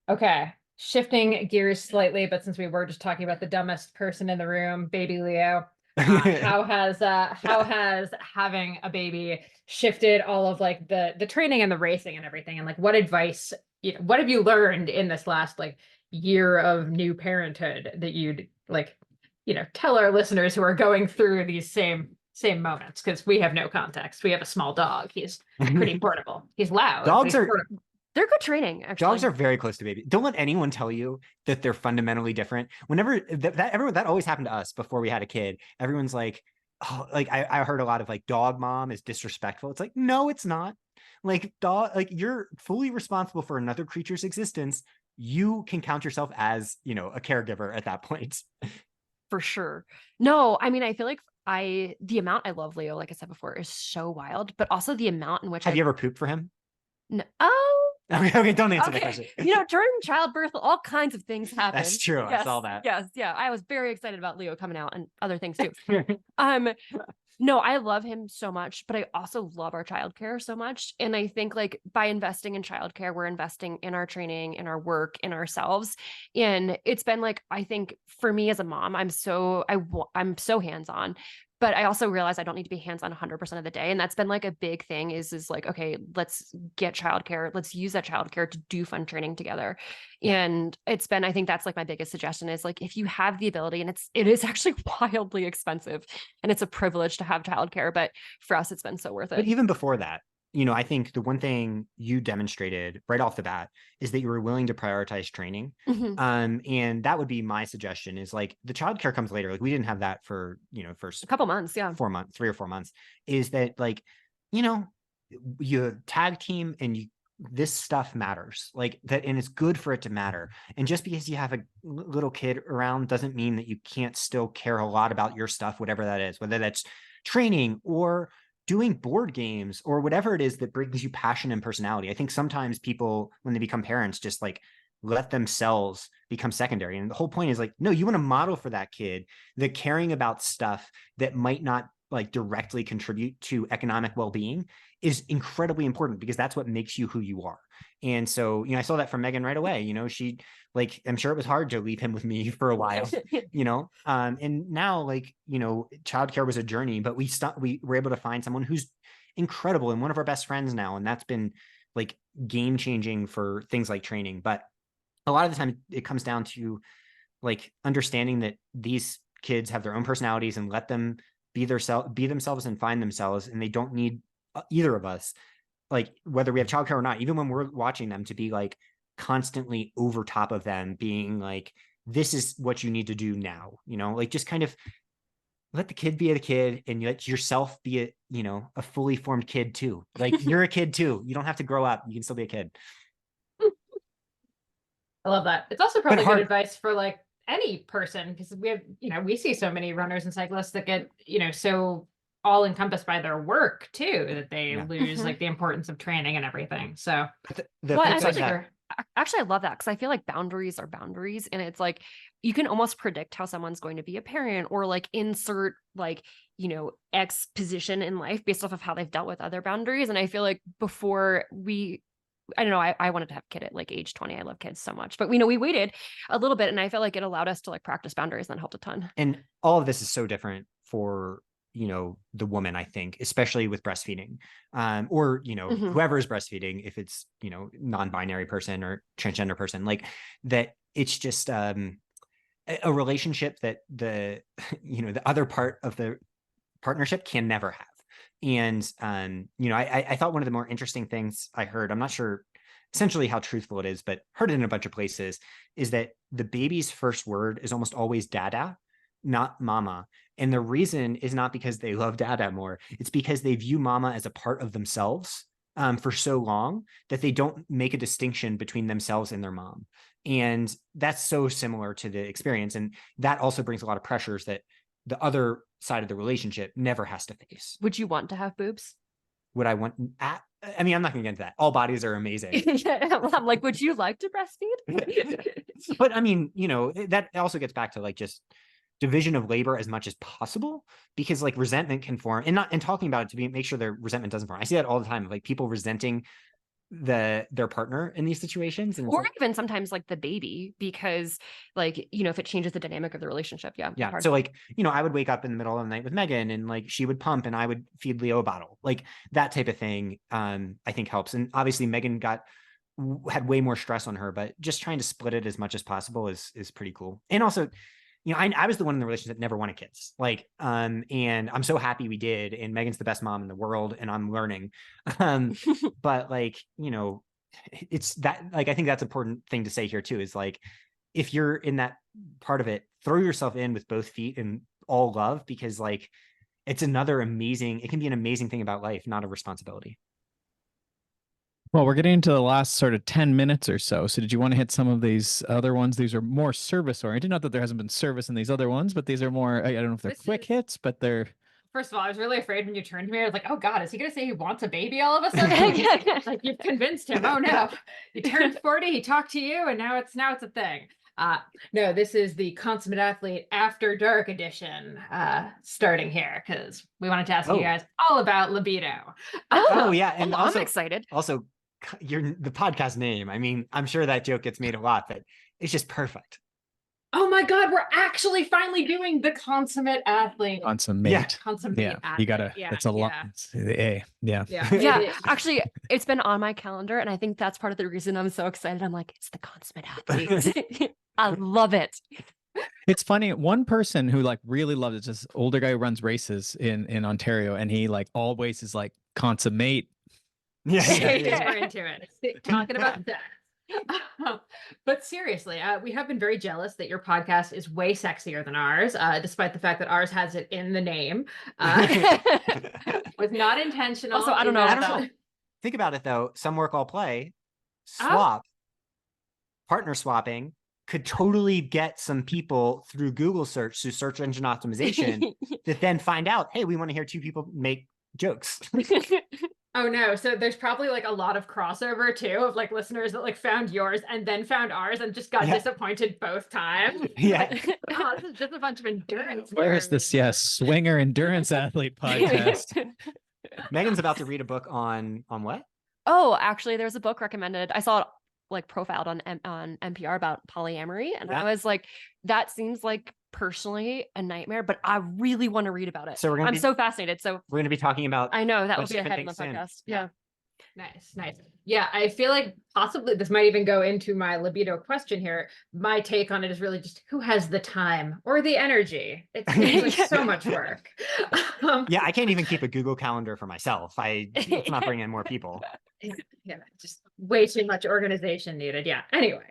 Okay. Shifting gears slightly, but since we were just talking about the dumbest person in the room, baby Leo, how has having a baby shifted all of like the training and the racing and everything? And like, what advice, what have you learned in this last like year of new parenthood that you'd like, tell our listeners who are going through these same moments? Because we have no context. We have a small dog. He's pretty portable. He's loud. Dogs are They're good training, actually. Dogs are very close to baby. Don't let anyone tell you that they're fundamentally different. Whenever that always happened to us before we had a kid. Everyone's like, oh, like I heard a lot of like, dog mom is disrespectful. It's like, no, it's not. Like you're fully responsible for another creature's existence. You can count yourself as, a caregiver at that point. For sure. No, I mean, I feel like the amount I love Leo, like I said before, is so wild, but also the amount in which Have you ever pooped for him? No. Okay, don't answer that question. During childbirth, all kinds of things happen. That's true. Yes, I saw that. Yes, yeah. I was very excited about Leo coming out and other things too. No, I love him so much, but I also love our childcare so much. And I think like by investing in childcare, we're investing in our training, in our work, in ourselves. And it's been like, I think for me as a mom, I'm so hands-on, but I also realize I don't need to be hands-on 100% of the day. And that's been like a big thing is like, okay, let's get childcare. Let's use that childcare to do fun training together. And I think that's like my biggest suggestion is like, if you have the ability, and it is actually wildly expensive and it's a privilege to have childcare, but for us, it's been so worth it. But even before that, I think the one thing you demonstrated right off the bat is that you were willing to prioritize training. Mm-hmm. And that would be my suggestion is like the childcare comes later. Like we didn't have that for, first a couple months. Yeah. 4 months, 3 or 4 months is that like, you tag team and this stuff matters like that. And it's good for it to matter. And just because you have a little kid around doesn't mean that you can't still care a lot about your stuff, whatever that is, whether that's training or doing board games or whatever it is that brings you passion and personality. I think sometimes people, when they become parents, just like let themselves become secondary. And the whole point is like, no, you want to model for that kid the caring about stuff that might not like directly contribute to economic well-being is incredibly important because that's what makes you who you are. And so, I saw that from Megan right away. She like, I'm sure it was hard to leave him with me for a while, and now like, childcare was a journey, but we were able to find someone who's incredible and one of our best friends now. And that's been like game changing for things like training. But a lot of the time it comes down to like understanding that these kids have their own personalities and let them be themselves and find themselves. And they don't need either of us, like whether we have childcare or not, even when we're watching them, to be like constantly over top of them, being like, this is what you need to do now, like just kind of let the kid be a kid and let yourself be a fully formed kid too. Like you're a kid too. You don't have to grow up. You can still be a kid. I love that. It's also probably good advice for like any person because we have, we see so many runners and cyclists that get, so all encompassed by their work too, that they lose like the importance of training and everything. So actually I love that because I feel like boundaries are boundaries, and it's like you can almost predict how someone's going to be a parent or like insert like X position in life based off of how they've dealt with other boundaries. And I feel like before I don't know, I wanted to have a kid at like age 20. I love kids so much, but we waited a little bit, and I felt like it allowed us to like practice boundaries, and that helped a ton. And all of this is so different for the woman, I think, especially with breastfeeding, or whoever is breastfeeding, if it's non-binary person or transgender person, like that. It's just a relationship that the the other part of the partnership can never have. And, I thought one of the more interesting things I heard, I'm not sure essentially how truthful it is, but heard it in a bunch of places, is that the baby's first word is almost always dada, not mama. And the reason is not because they love dada more. It's because they view mama as a part of themselves for so long that they don't make a distinction between themselves and their mom. And that's so similar to the experience. And that also brings a lot of pressures that the other side of the relationship never has to face. Would you want to have boobs? Would I want? I mean, I'm not going to get into that. All bodies are amazing. I'm like, would you like to breastfeed? But I mean, that also gets back to like just division of labor as much as possible, because like resentment can form, and talking about it to make sure their resentment doesn't form. I see that all the time, like people resenting their partner in these situations, and or even sometimes like the baby, because like, if it changes the dynamic of the relationship. Yeah. Hard. So like, I would wake up in the middle of the night with Megan, and like she would pump and I would feed Leo a bottle, like that type of thing. I think helps. And obviously Megan had way more stress on her, but just trying to split it as much as possible is pretty cool. And also, I was the one in the relationship that never wanted kids. Like, and I'm so happy we did. And Megan's the best mom in the world, and I'm learning. But like, it's that, like, I think that's an important thing to say here too, is like, if you're in that part of it, throw yourself in with both feet and all love, because like, it can be an amazing thing about life, not a responsibility. Well, we're getting into the last sort of 10 minutes or so. So did you want to hit some of these other ones? These are more service oriented. Not that there hasn't been service in these other ones, but these are more, I don't know if they're quick hits, but they're. First of all, I was really afraid when you turned to me. I was like, oh God, is he going to say he wants a baby all of a sudden? Like, you've convinced him. Oh no. He turned 40, he talked to you, and now it's a thing. No, this is the Consummate Athlete After Dark edition, starting here, because we wanted to ask you guys all about libido. Oh yeah. And also, I'm excited. Also, the podcast name, I mean, I'm sure that joke gets made a lot, but it's just perfect. Oh my God, we're actually finally doing the Consummate Athlete. Consummate. Yeah. Consummate Yeah, athlete. you gotta. Yeah, it's a lot. It's the A. Yeah. Yeah, actually, it's been on my calendar, and I think that's part of the reason I'm so excited. I'm like, it's the Consummate Athlete. I love it. It's funny. One person who like really loves it, this older guy who runs races in Ontario, and he like always is like consummate. Yeah. We're into it. Talking about that. But seriously, we have been very jealous that your podcast is way sexier than ours, despite the fact that ours has it in the name. Was not intentional. Also, I don't know. Think about it though. Some work, all play. Swap. Partner swapping could totally get some people through Google search, through search engine optimization, that then find out, hey, we want to hear two people make jokes. Oh no, so there's probably like a lot of crossover too, of like listeners that like found yours and then found ours and just got disappointed both times. Yeah. Like, oh, this is just a bunch of endurance. Where is this? Yes, Swinger Endurance Athlete podcast. Megan's about to read a book on what? Oh, actually, there's a book recommended. I saw it like profiled on NPR about polyamory, and I was like, that seems like personally a nightmare, but I really want to read about it. So I'm so fascinated. So we're going to be talking about. I know that will be different ahead of the things soon. podcast. Yeah. Nice. Yeah, I feel like possibly this might even go into my libido question here. My take on it is really just who has the time or the energy. It's like so much work. Yeah, I can't even keep a Google Calendar for myself. Let's not bring in more people. Yeah, just way too much organization needed. Yeah. Anyway,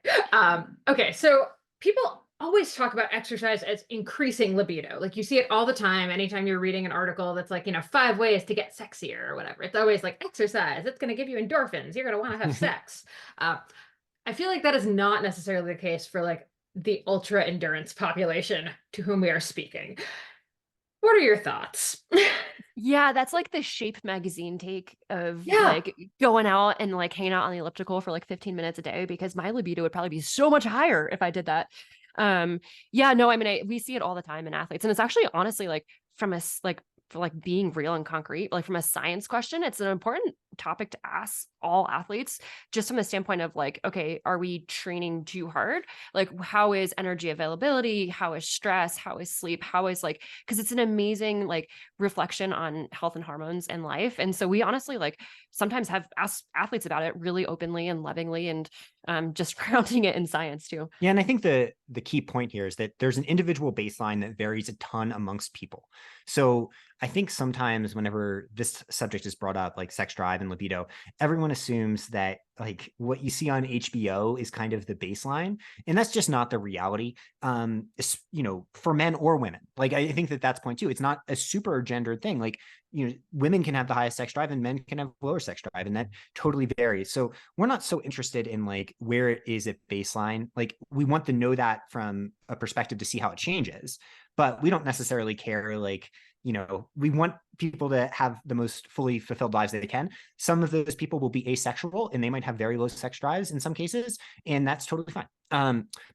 okay. So people always talk about exercise as increasing libido. Like you see it all the time. Anytime you're reading an article that's like, 5 ways to get sexier or whatever, it's always like exercise. It's going to give you endorphins. You're going to want to have sex. I feel like that is not necessarily the case for like the ultra endurance population to whom we are speaking. What are your thoughts? Yeah, that's like the Shape magazine take of like going out and like hanging out on the elliptical for like 15 minutes a day, because my libido would probably be so much higher if I did that. We see it all the time in athletes, and it's actually honestly like for being real and concrete, like from a science question, it's an important topic to ask all athletes, just from the standpoint of like, okay, are we training too hard? Like, how is energy availability? How is stress? How is sleep? How is like, because it's an amazing like reflection on health and hormones and life. And so we honestly like sometimes have asked athletes about it really openly and lovingly, and just grounding it in science too. Yeah, and I think the key point here is that there's an individual baseline that varies a ton amongst people. So I think sometimes whenever this subject is brought up, like sex drive and libido, everyone assumes that like what you see on HBO is kind of the baseline, and that's just not the reality. You know, for men or women, like I think that that's point too. It's not a super gendered thing. Like, you know, women can have the highest sex drive and men can have lower sex drive, and that totally varies. So we're not so interested in like where it is at baseline. Like we want to know that from a perspective to see how it changes, but we don't necessarily care. Like, you know, we want people to have the most fully fulfilled lives they can. Some of those people will be asexual and they might have very low sex drives in some cases, and that's totally fine.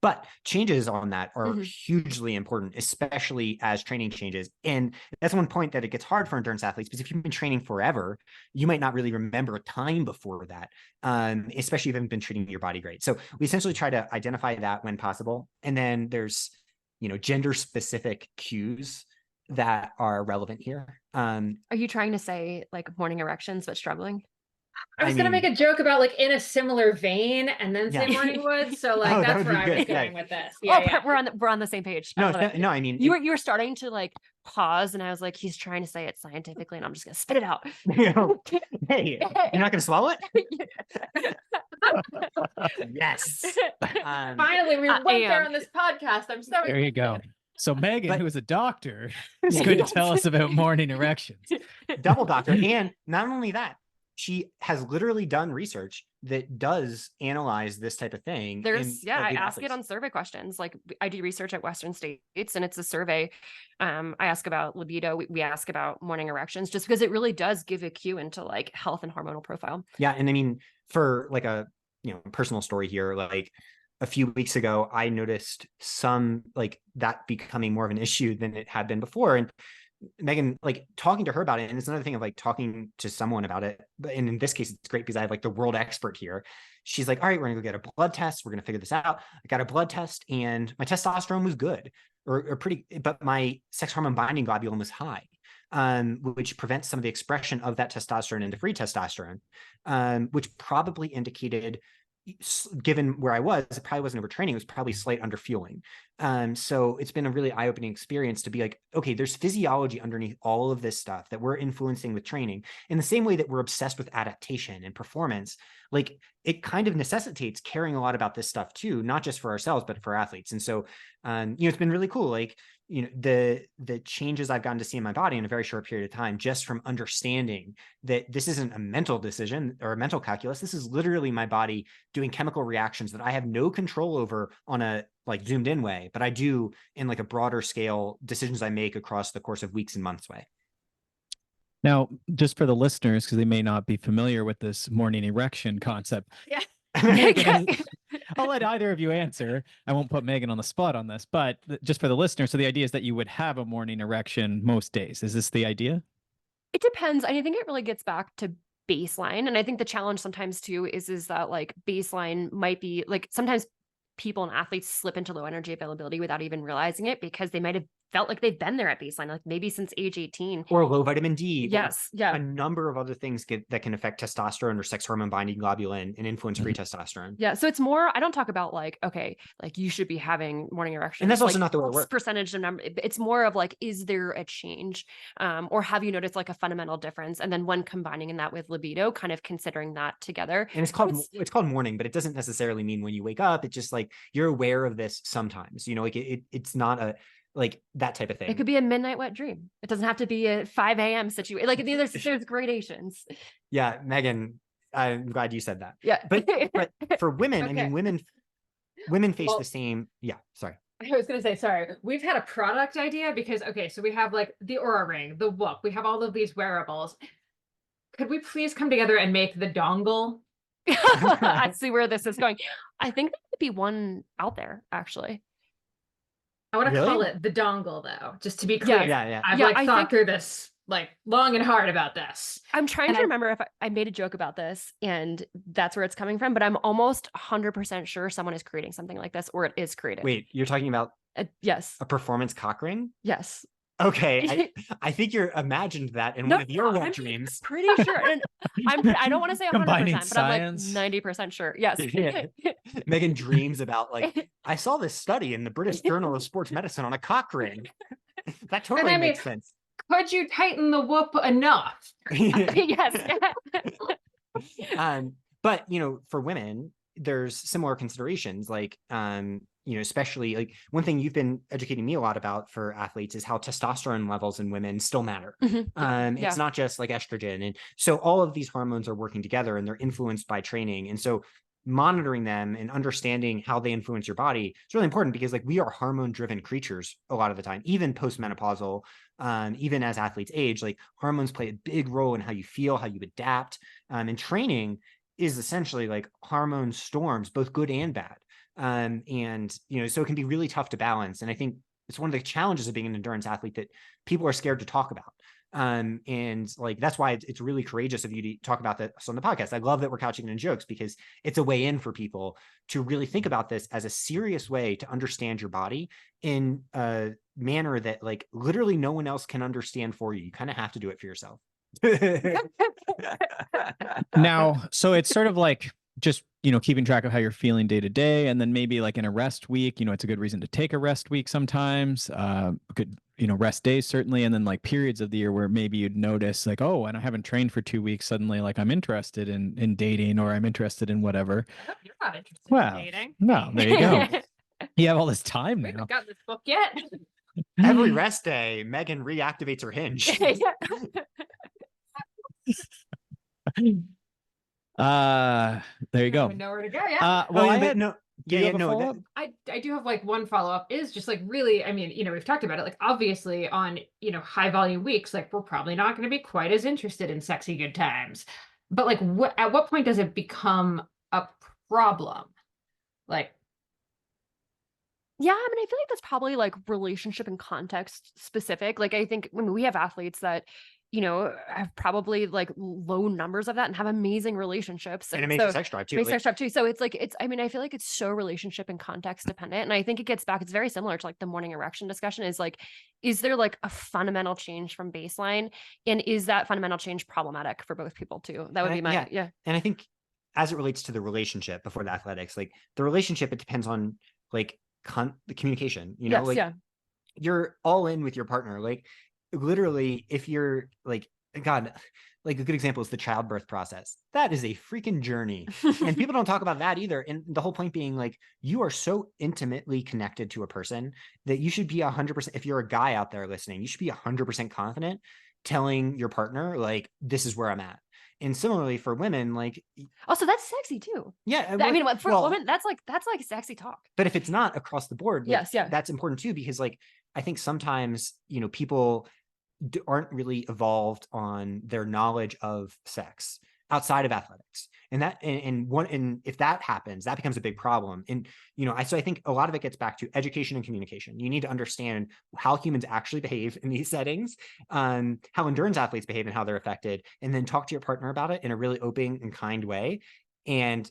But changes on that are hugely important, especially as training changes. And that's one point that it gets hard for endurance athletes, because if you've been training forever, you might not really remember a time before that, especially if you haven't been treating your body great. So we essentially try to identify that when possible. And then there's, you know, gender specific cues that are relevant here. Are you trying to say like morning erections but struggling? I was going to make a joke about like in a similar vein and then say Yeah. morning wood. So like Oh, that that's would where be I was good. going Yeah. with this. Oh, Yeah, we're on the same page. I No, love it. no, I mean, you were starting to like pause, and I was like, he's trying to say it scientifically, and I'm just gonna spit it out. you know, hey, you're not going to swallow it? Yes. Finally, we went there on this podcast. I'm so There you go. So Megan, But- who is a doctor, is going to tell us about morning erections. Double doctor. And not only that, she has literally done research that does analyze this type of thing. There's I elite ask it athletes. on survey questions. Like I do research at Western States, and it's a survey. I ask about libido. We ask about morning erections, just because it really does give a cue into like health and hormonal profile. Yeah. And I mean, for like a, you know, personal story here, like a few weeks ago, I noticed some like that becoming more of an issue than it had been before. And Megan, like talking to her about it, and it's another thing of like talking to someone about it. But in this case, it's great because I have like the world expert here. She's like, all right, we're gonna go get a blood test. We're gonna figure this out. I got a blood test and my testosterone was good or pretty, but my sex hormone binding globulin was high, which prevents some of the expression of that testosterone into free testosterone, which probably indicated, given where I was, it probably wasn't overtraining. It was probably slight underfueling. So it's been a really eye-opening experience to be like, okay, there's physiology underneath all of this stuff that we're influencing with training. In the same way that we're obsessed with adaptation and performance, like it kind of necessitates caring a lot about this stuff too, not just for ourselves, but for athletes. And so, you know, it's been really cool. Like, you know, the changes I've gotten to see in my body in a very short period of time, just from understanding that this isn't a mental decision or a mental calculus. This is literally my body doing chemical reactions that I have no control over on a like zoomed in way, but I do in like a broader scale decisions I make across the course of weeks and months way. Now, just for the listeners, because they may not be familiar with this morning erection concept. Yeah. Megan, I'll let either of you answer. I won't put Megan on the spot on this, but just for the listeners, so the idea is that you would have a morning erection most days. Is this the idea? It depends. I think it really gets back to baseline. And I think the challenge sometimes too is that like baseline might be like sometimes people and athletes slip into low energy availability without even realizing it, because they might have felt like they've been there at baseline, like maybe since age 18. Or low vitamin D. Yes. Yeah. A number of other things that can affect testosterone or sex hormone binding globulin and influence free testosterone. Yeah. So it's more, I don't talk about like, okay, like you should be having morning erections. And that's also like, not the way it works. Percentage of number. It's more of like, is there a change? Or have you noticed like a fundamental difference? And then when combining in that with libido, kind of considering that together. And it's called morning, but it doesn't necessarily mean when you wake up. It's just like you're aware of this sometimes, you know, like it's not a like that type of thing. It could be a midnight wet dream. It doesn't have to be a 5 a.m. situation. Like there's gradations. Yeah, Megan, I'm glad you said that. Yeah. But for women, Okay. I mean, women face Well- the same. Yeah, sorry. I was gonna say, sorry, we've had a product idea because okay, so we have like the Oura Ring, the Whoop, we have all of these wearables. Could we please come together and make the dongle? I see where this is going. I think there could be one out there, actually. I want to Really? call it the dongle though, just to be clear. Yeah. Yeah. I've Yeah, like I thought think- through this like long and hard about this. I'm trying And to remember if I made a joke about this and that's where it's coming from, but I'm almost 100% sure someone is creating something like this, or it is created. Wait, you're talking about Yes. a performance cock ring? Yes. Okay, I think you're imagined that in one of your wet I'm dreams. pretty sure. And I don't want to say 100%, Combining but I'm like science. 90% sure. Yes. Yeah. Megan dreams about like, I saw this study in the British Journal of Sports Medicine on a cock ring. That totally I mean, makes sense. Could you tighten the whoop enough? Yes. But for women, there's similar considerations, like especially like one thing you've been educating me a lot about for athletes is how testosterone levels in women still matter. It's not just like estrogen. And so all of these hormones are working together and they're influenced by training. And so monitoring them and understanding how they influence your body is really important, because like we are hormone driven creatures a lot of the time, even postmenopausal, even as athletes age, like hormones play a big role in how you feel, how you adapt. And training is essentially like hormone storms, both good and bad. So it can be really tough to balance. And I think it's one of the challenges of being an endurance athlete that people are scared to talk about. And like, that's why it's really courageous of you to talk about this on the podcast. I love that we're couching it in jokes, because it's a way in for people to really think about this as a serious way to understand your body in a manner that like literally no one else can understand for you. You kind of have to do it for yourself. Now, so it's sort of like just, keeping track of how you're feeling day to day. And then maybe like in a rest week, it's a good reason to take a rest week sometimes. Good, rest days certainly. And then like periods of the year where maybe you'd notice like, oh, and I haven't trained for 2 weeks. Suddenly, like I'm interested in dating, or I'm interested in whatever. I hope you're not interested Well, in dating. No, there you go. You have all this time We now. haven't got this book yet. Every rest day, Megan reactivates her hinge. There you Don't go. even know where to go. Yeah. Well, I but had no. Do you Yeah, have a no. follow-up? I do have like one follow-up, is just like really, I mean, we've talked about it, like obviously on, high volume weeks, like we're probably not going to be quite as interested in sexy good times. But like at what point does it become a problem? Like, Yeah, I mean, I feel like that's probably like relationship and context specific. Like, I think when we have athletes that, have probably like low numbers of that and have amazing relationships. And it makes your sex drive too. Makes Like, sex drive too. So it's like, I mean, I feel like it's so relationship and context dependent. And I think it gets back, it's very similar to like the morning erection discussion, is like, is there like a fundamental change from baseline? And is that fundamental change problematic for both people too? That would be my, yeah. And I think as it relates to the relationship before the athletics, like the relationship, it depends on like the communication, Yes, like yeah. you're all in with your partner. Like literally, if you're like, God, like a good example is the childbirth process. That is a freaking journey. And people don't talk about that either. And the whole point being like, you are so intimately connected to a person that you should be 100%. If you're a guy out there listening, you should be 100% confident telling your partner, like, this is where I'm at. And similarly for women, like, also that's sexy too. Yeah. I mean, for a woman, that's like sexy talk. But if it's not across the board, like, yes, yeah, that's important too, because like, I think sometimes, people aren't really evolved on their knowledge of sex outside of athletics. And that, and if that happens, that becomes a big problem. And, so I think a lot of it gets back to education and communication. You need to understand how humans actually behave in these settings, how endurance athletes behave and how they're affected, and then talk to your partner about it in a really open and kind way. And,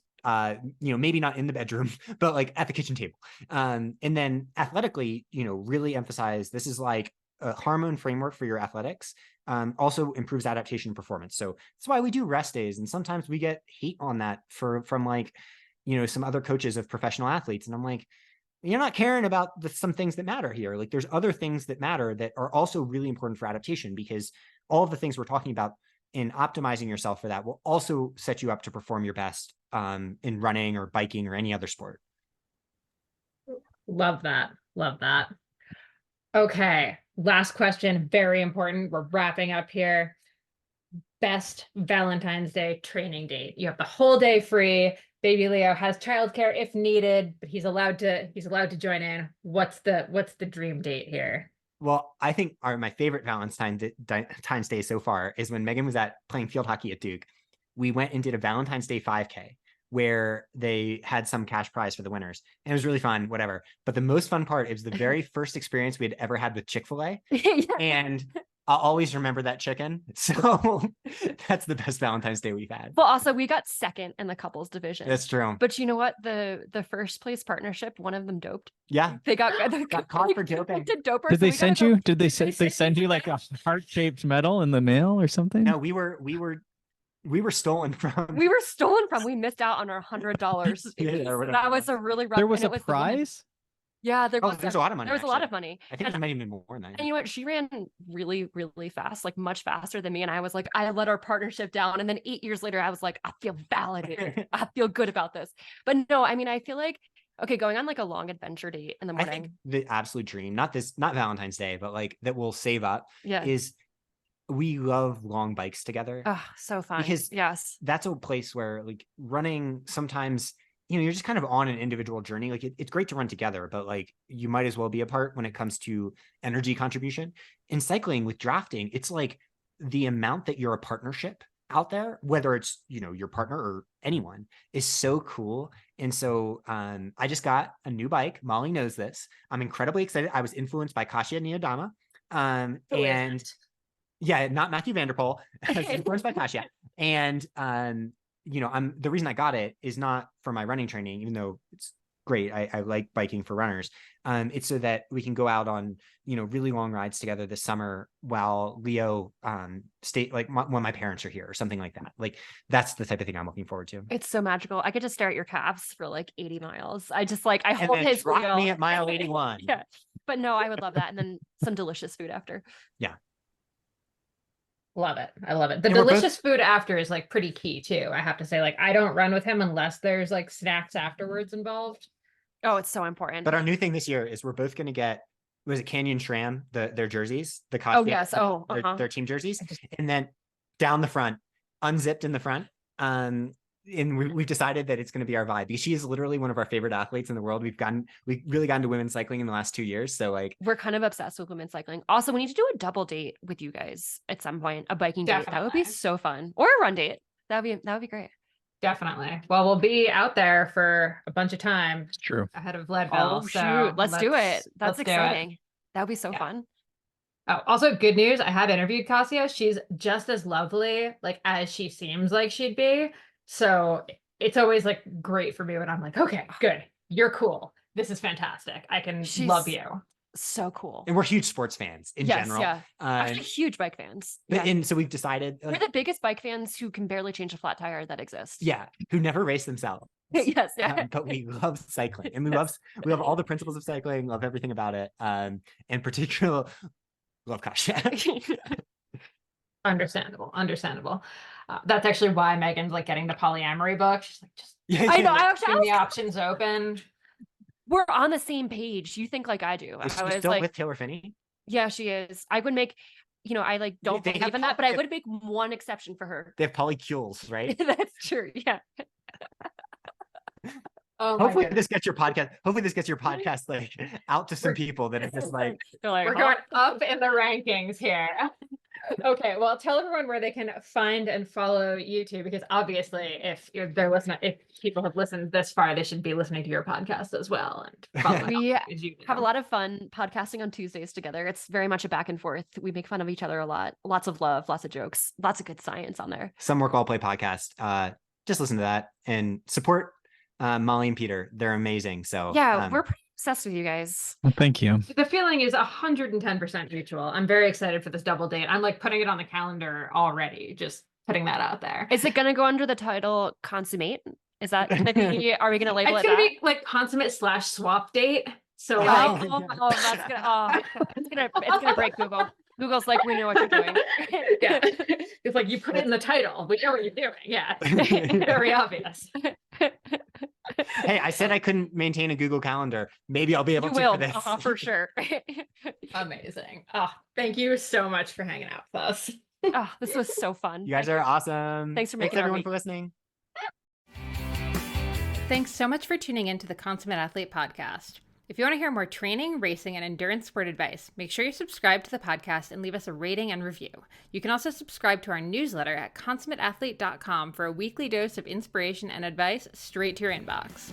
maybe not in the bedroom, but like at the kitchen table. And then athletically, really emphasize this is like a hormone framework for your athletics. Also improves adaptation and performance. So that's why we do rest days. And sometimes we get hate on that from like, some other coaches of professional athletes. And I'm like, you're not caring about some things that matter here. Like there's other things that matter that are also really important for adaptation, because all of the things we're talking about in optimizing yourself for that will also set you up to perform your best in running or biking or any other sport. love that. Love that. Okay. Last question. Very important. We're wrapping up here. Best Valentine's Day training date. You have the whole day free. Baby Leo has childcare if needed, but he's allowed to join in. What's the dream date here? Well, I think my favorite Valentine's Day so far is when Megan was playing field hockey at Duke. We went and did a Valentine's Day 5K where they had some cash prize for the winners. And it was really fun, whatever. But the most fun part, it was the very first experience we had ever had with Chick-fil-A. Yeah. And I'll always remember that chicken. So that's the best Valentine's Day we've had. Well, also we got second in the couples division. That's true. But you know what? The first place partnership, one of them doped. Yeah. They got caught for doping. Dopers, Did so they we gotta send go- you? Did they send you like a heart-shaped medal in the mail or something? No, we were stolen from. We were stolen from. We missed out on our $100. Yeah, or whatever That it was was. a really rough. There was and a it was the women. prize. Yeah, there Oh, was. there's a lot of money. There was a lot actually. of money. I think And- there might even be more than that. And you know what? She ran really, really fast, like much faster than me. And I was like, I let our partnership down. And then 8 years later, I was like, I feel validated. I feel good about this. But no, I mean, I feel like, okay, going on like a long adventure date in the I morning. think the absolute dream, not Valentine's Day, but like that we'll save up Yeah. is we love long bikes together. Oh, so fun. Because yes. That's a place where like running sometimes, you're just kind of on an individual journey. Like it's great to run together, but like you might as well be apart when it comes to energy contribution. In cycling with drafting, it's like the amount that you're a partnership out there, whether it's, your partner or anyone, is so cool. And so I just got a new bike. Molly knows this. I'm incredibly excited. I was influenced by Kasia Niodama. And yeah, not Matthew Vanderpool. I was influenced by Kasia. And the reason I got it is not for my running training, even though it's great. I like biking for runners. It's so that we can go out on, really long rides together this summer while Leo stay like when my parents are here or something like that. Like that's the type of thing I'm looking forward to. It's so magical. I get to stare at your calves for like 80 miles. I just like, I And hold then his drop wheel. me at mile 81. Yeah. But no, I would love that. And then some delicious food after. Yeah. Love it. I love it. The And we're both- delicious food after is like pretty key too. I have to say, like, I don't run with him unless there's like snacks afterwards involved. Oh, it's so important. But our new thing this year is we're both going to get, was it Canyon Shram, their jerseys, the Oh, yes. Oh, their team jerseys, and then down the front, unzipped in the front. And we've decided that it's going to be our vibe because she is literally one of our favorite athletes in the world. We've really gotten to women's cycling in the last 2 years. So like we're kind of obsessed with women's cycling. Also, we need to do a double date with you guys at some point, a biking date. That would be Definitely. so fun. Or a run date. That would be great. Definitely. Well, we'll be out there for a bunch of time It's true. ahead of Leadville. Oh, so shoot. Let's do it. let's That's do it. exciting. That would be so Yeah. fun. Oh, also good news. I have interviewed Kasia. She's just as lovely, like as she seems like she'd be. So it's always like great for me when I'm like, okay, good. You're cool. This is fantastic. I can love She's- you. So cool. and we're huge sports fans in Yes, general. yeah. Uh, Actually, huge bike fans. but- Yeah. and so we've decided, We're the biggest bike fans who can barely change a flat tire that exists. yeah, who never race themselves. Yes. Yeah. But we love cycling and we love all the principles of cycling, love everything about it. And particularly love Kasia. Understandable. That's actually why Megan's like getting the polyamory book. She's like, just I know. I keeping the options open. We're on the same page. You think like I do. Is she I was still like, with Taylor Finney? yeah, she is. I would make, I like don't They believe in have that, but I poly- would make one exception for her. They have polycules, right? That's true. Yeah. Oh my Hopefully goodness. this gets your podcast like out to some people that are just like, They're like, We're huh? going up in the rankings here. Okay, well, tell everyone where they can find and follow you two, because obviously, if people have listened this far, they should be listening to your podcast as well and following We along as you have a do. lot of fun podcasting on Tuesdays together. It's very much a back and forth. We make fun of each other a lot. Lots of love, lots of jokes, lots of good science on there. Some Work All Play podcast. Just listen to that and support Molly and Peter. They're amazing. So Yeah, we're pretty obsessed with you guys. Well, thank you. The feeling is 110% mutual. I'm very excited for this double date. I'm like putting it on the calendar already, just putting that out there. Is it going to go under the title Consummate? Is that going to be, are we going to label It's it gonna that? be like consummate / swap date. So Oh, like, That's gonna, it's gonna break Google. Google's like, we know what you're doing. yeah, it's like you put it in the title. We know what you're doing. Yeah, very obvious. Hey, I said I couldn't maintain a Google Calendar. Maybe I'll be able You to will, for this. for sure. Amazing. Oh, thank you so much for hanging out with us. Oh, this was so fun. You guys are awesome. Thanks for making our everyone week. for listening. Thanks so much for tuning in to the Consummate Athlete podcast. If you want to hear more training, racing, and endurance sport advice, make sure you subscribe to the podcast and leave us a rating and review. You can also subscribe to our newsletter at consummateathlete.com for a weekly dose of inspiration and advice straight to your inbox.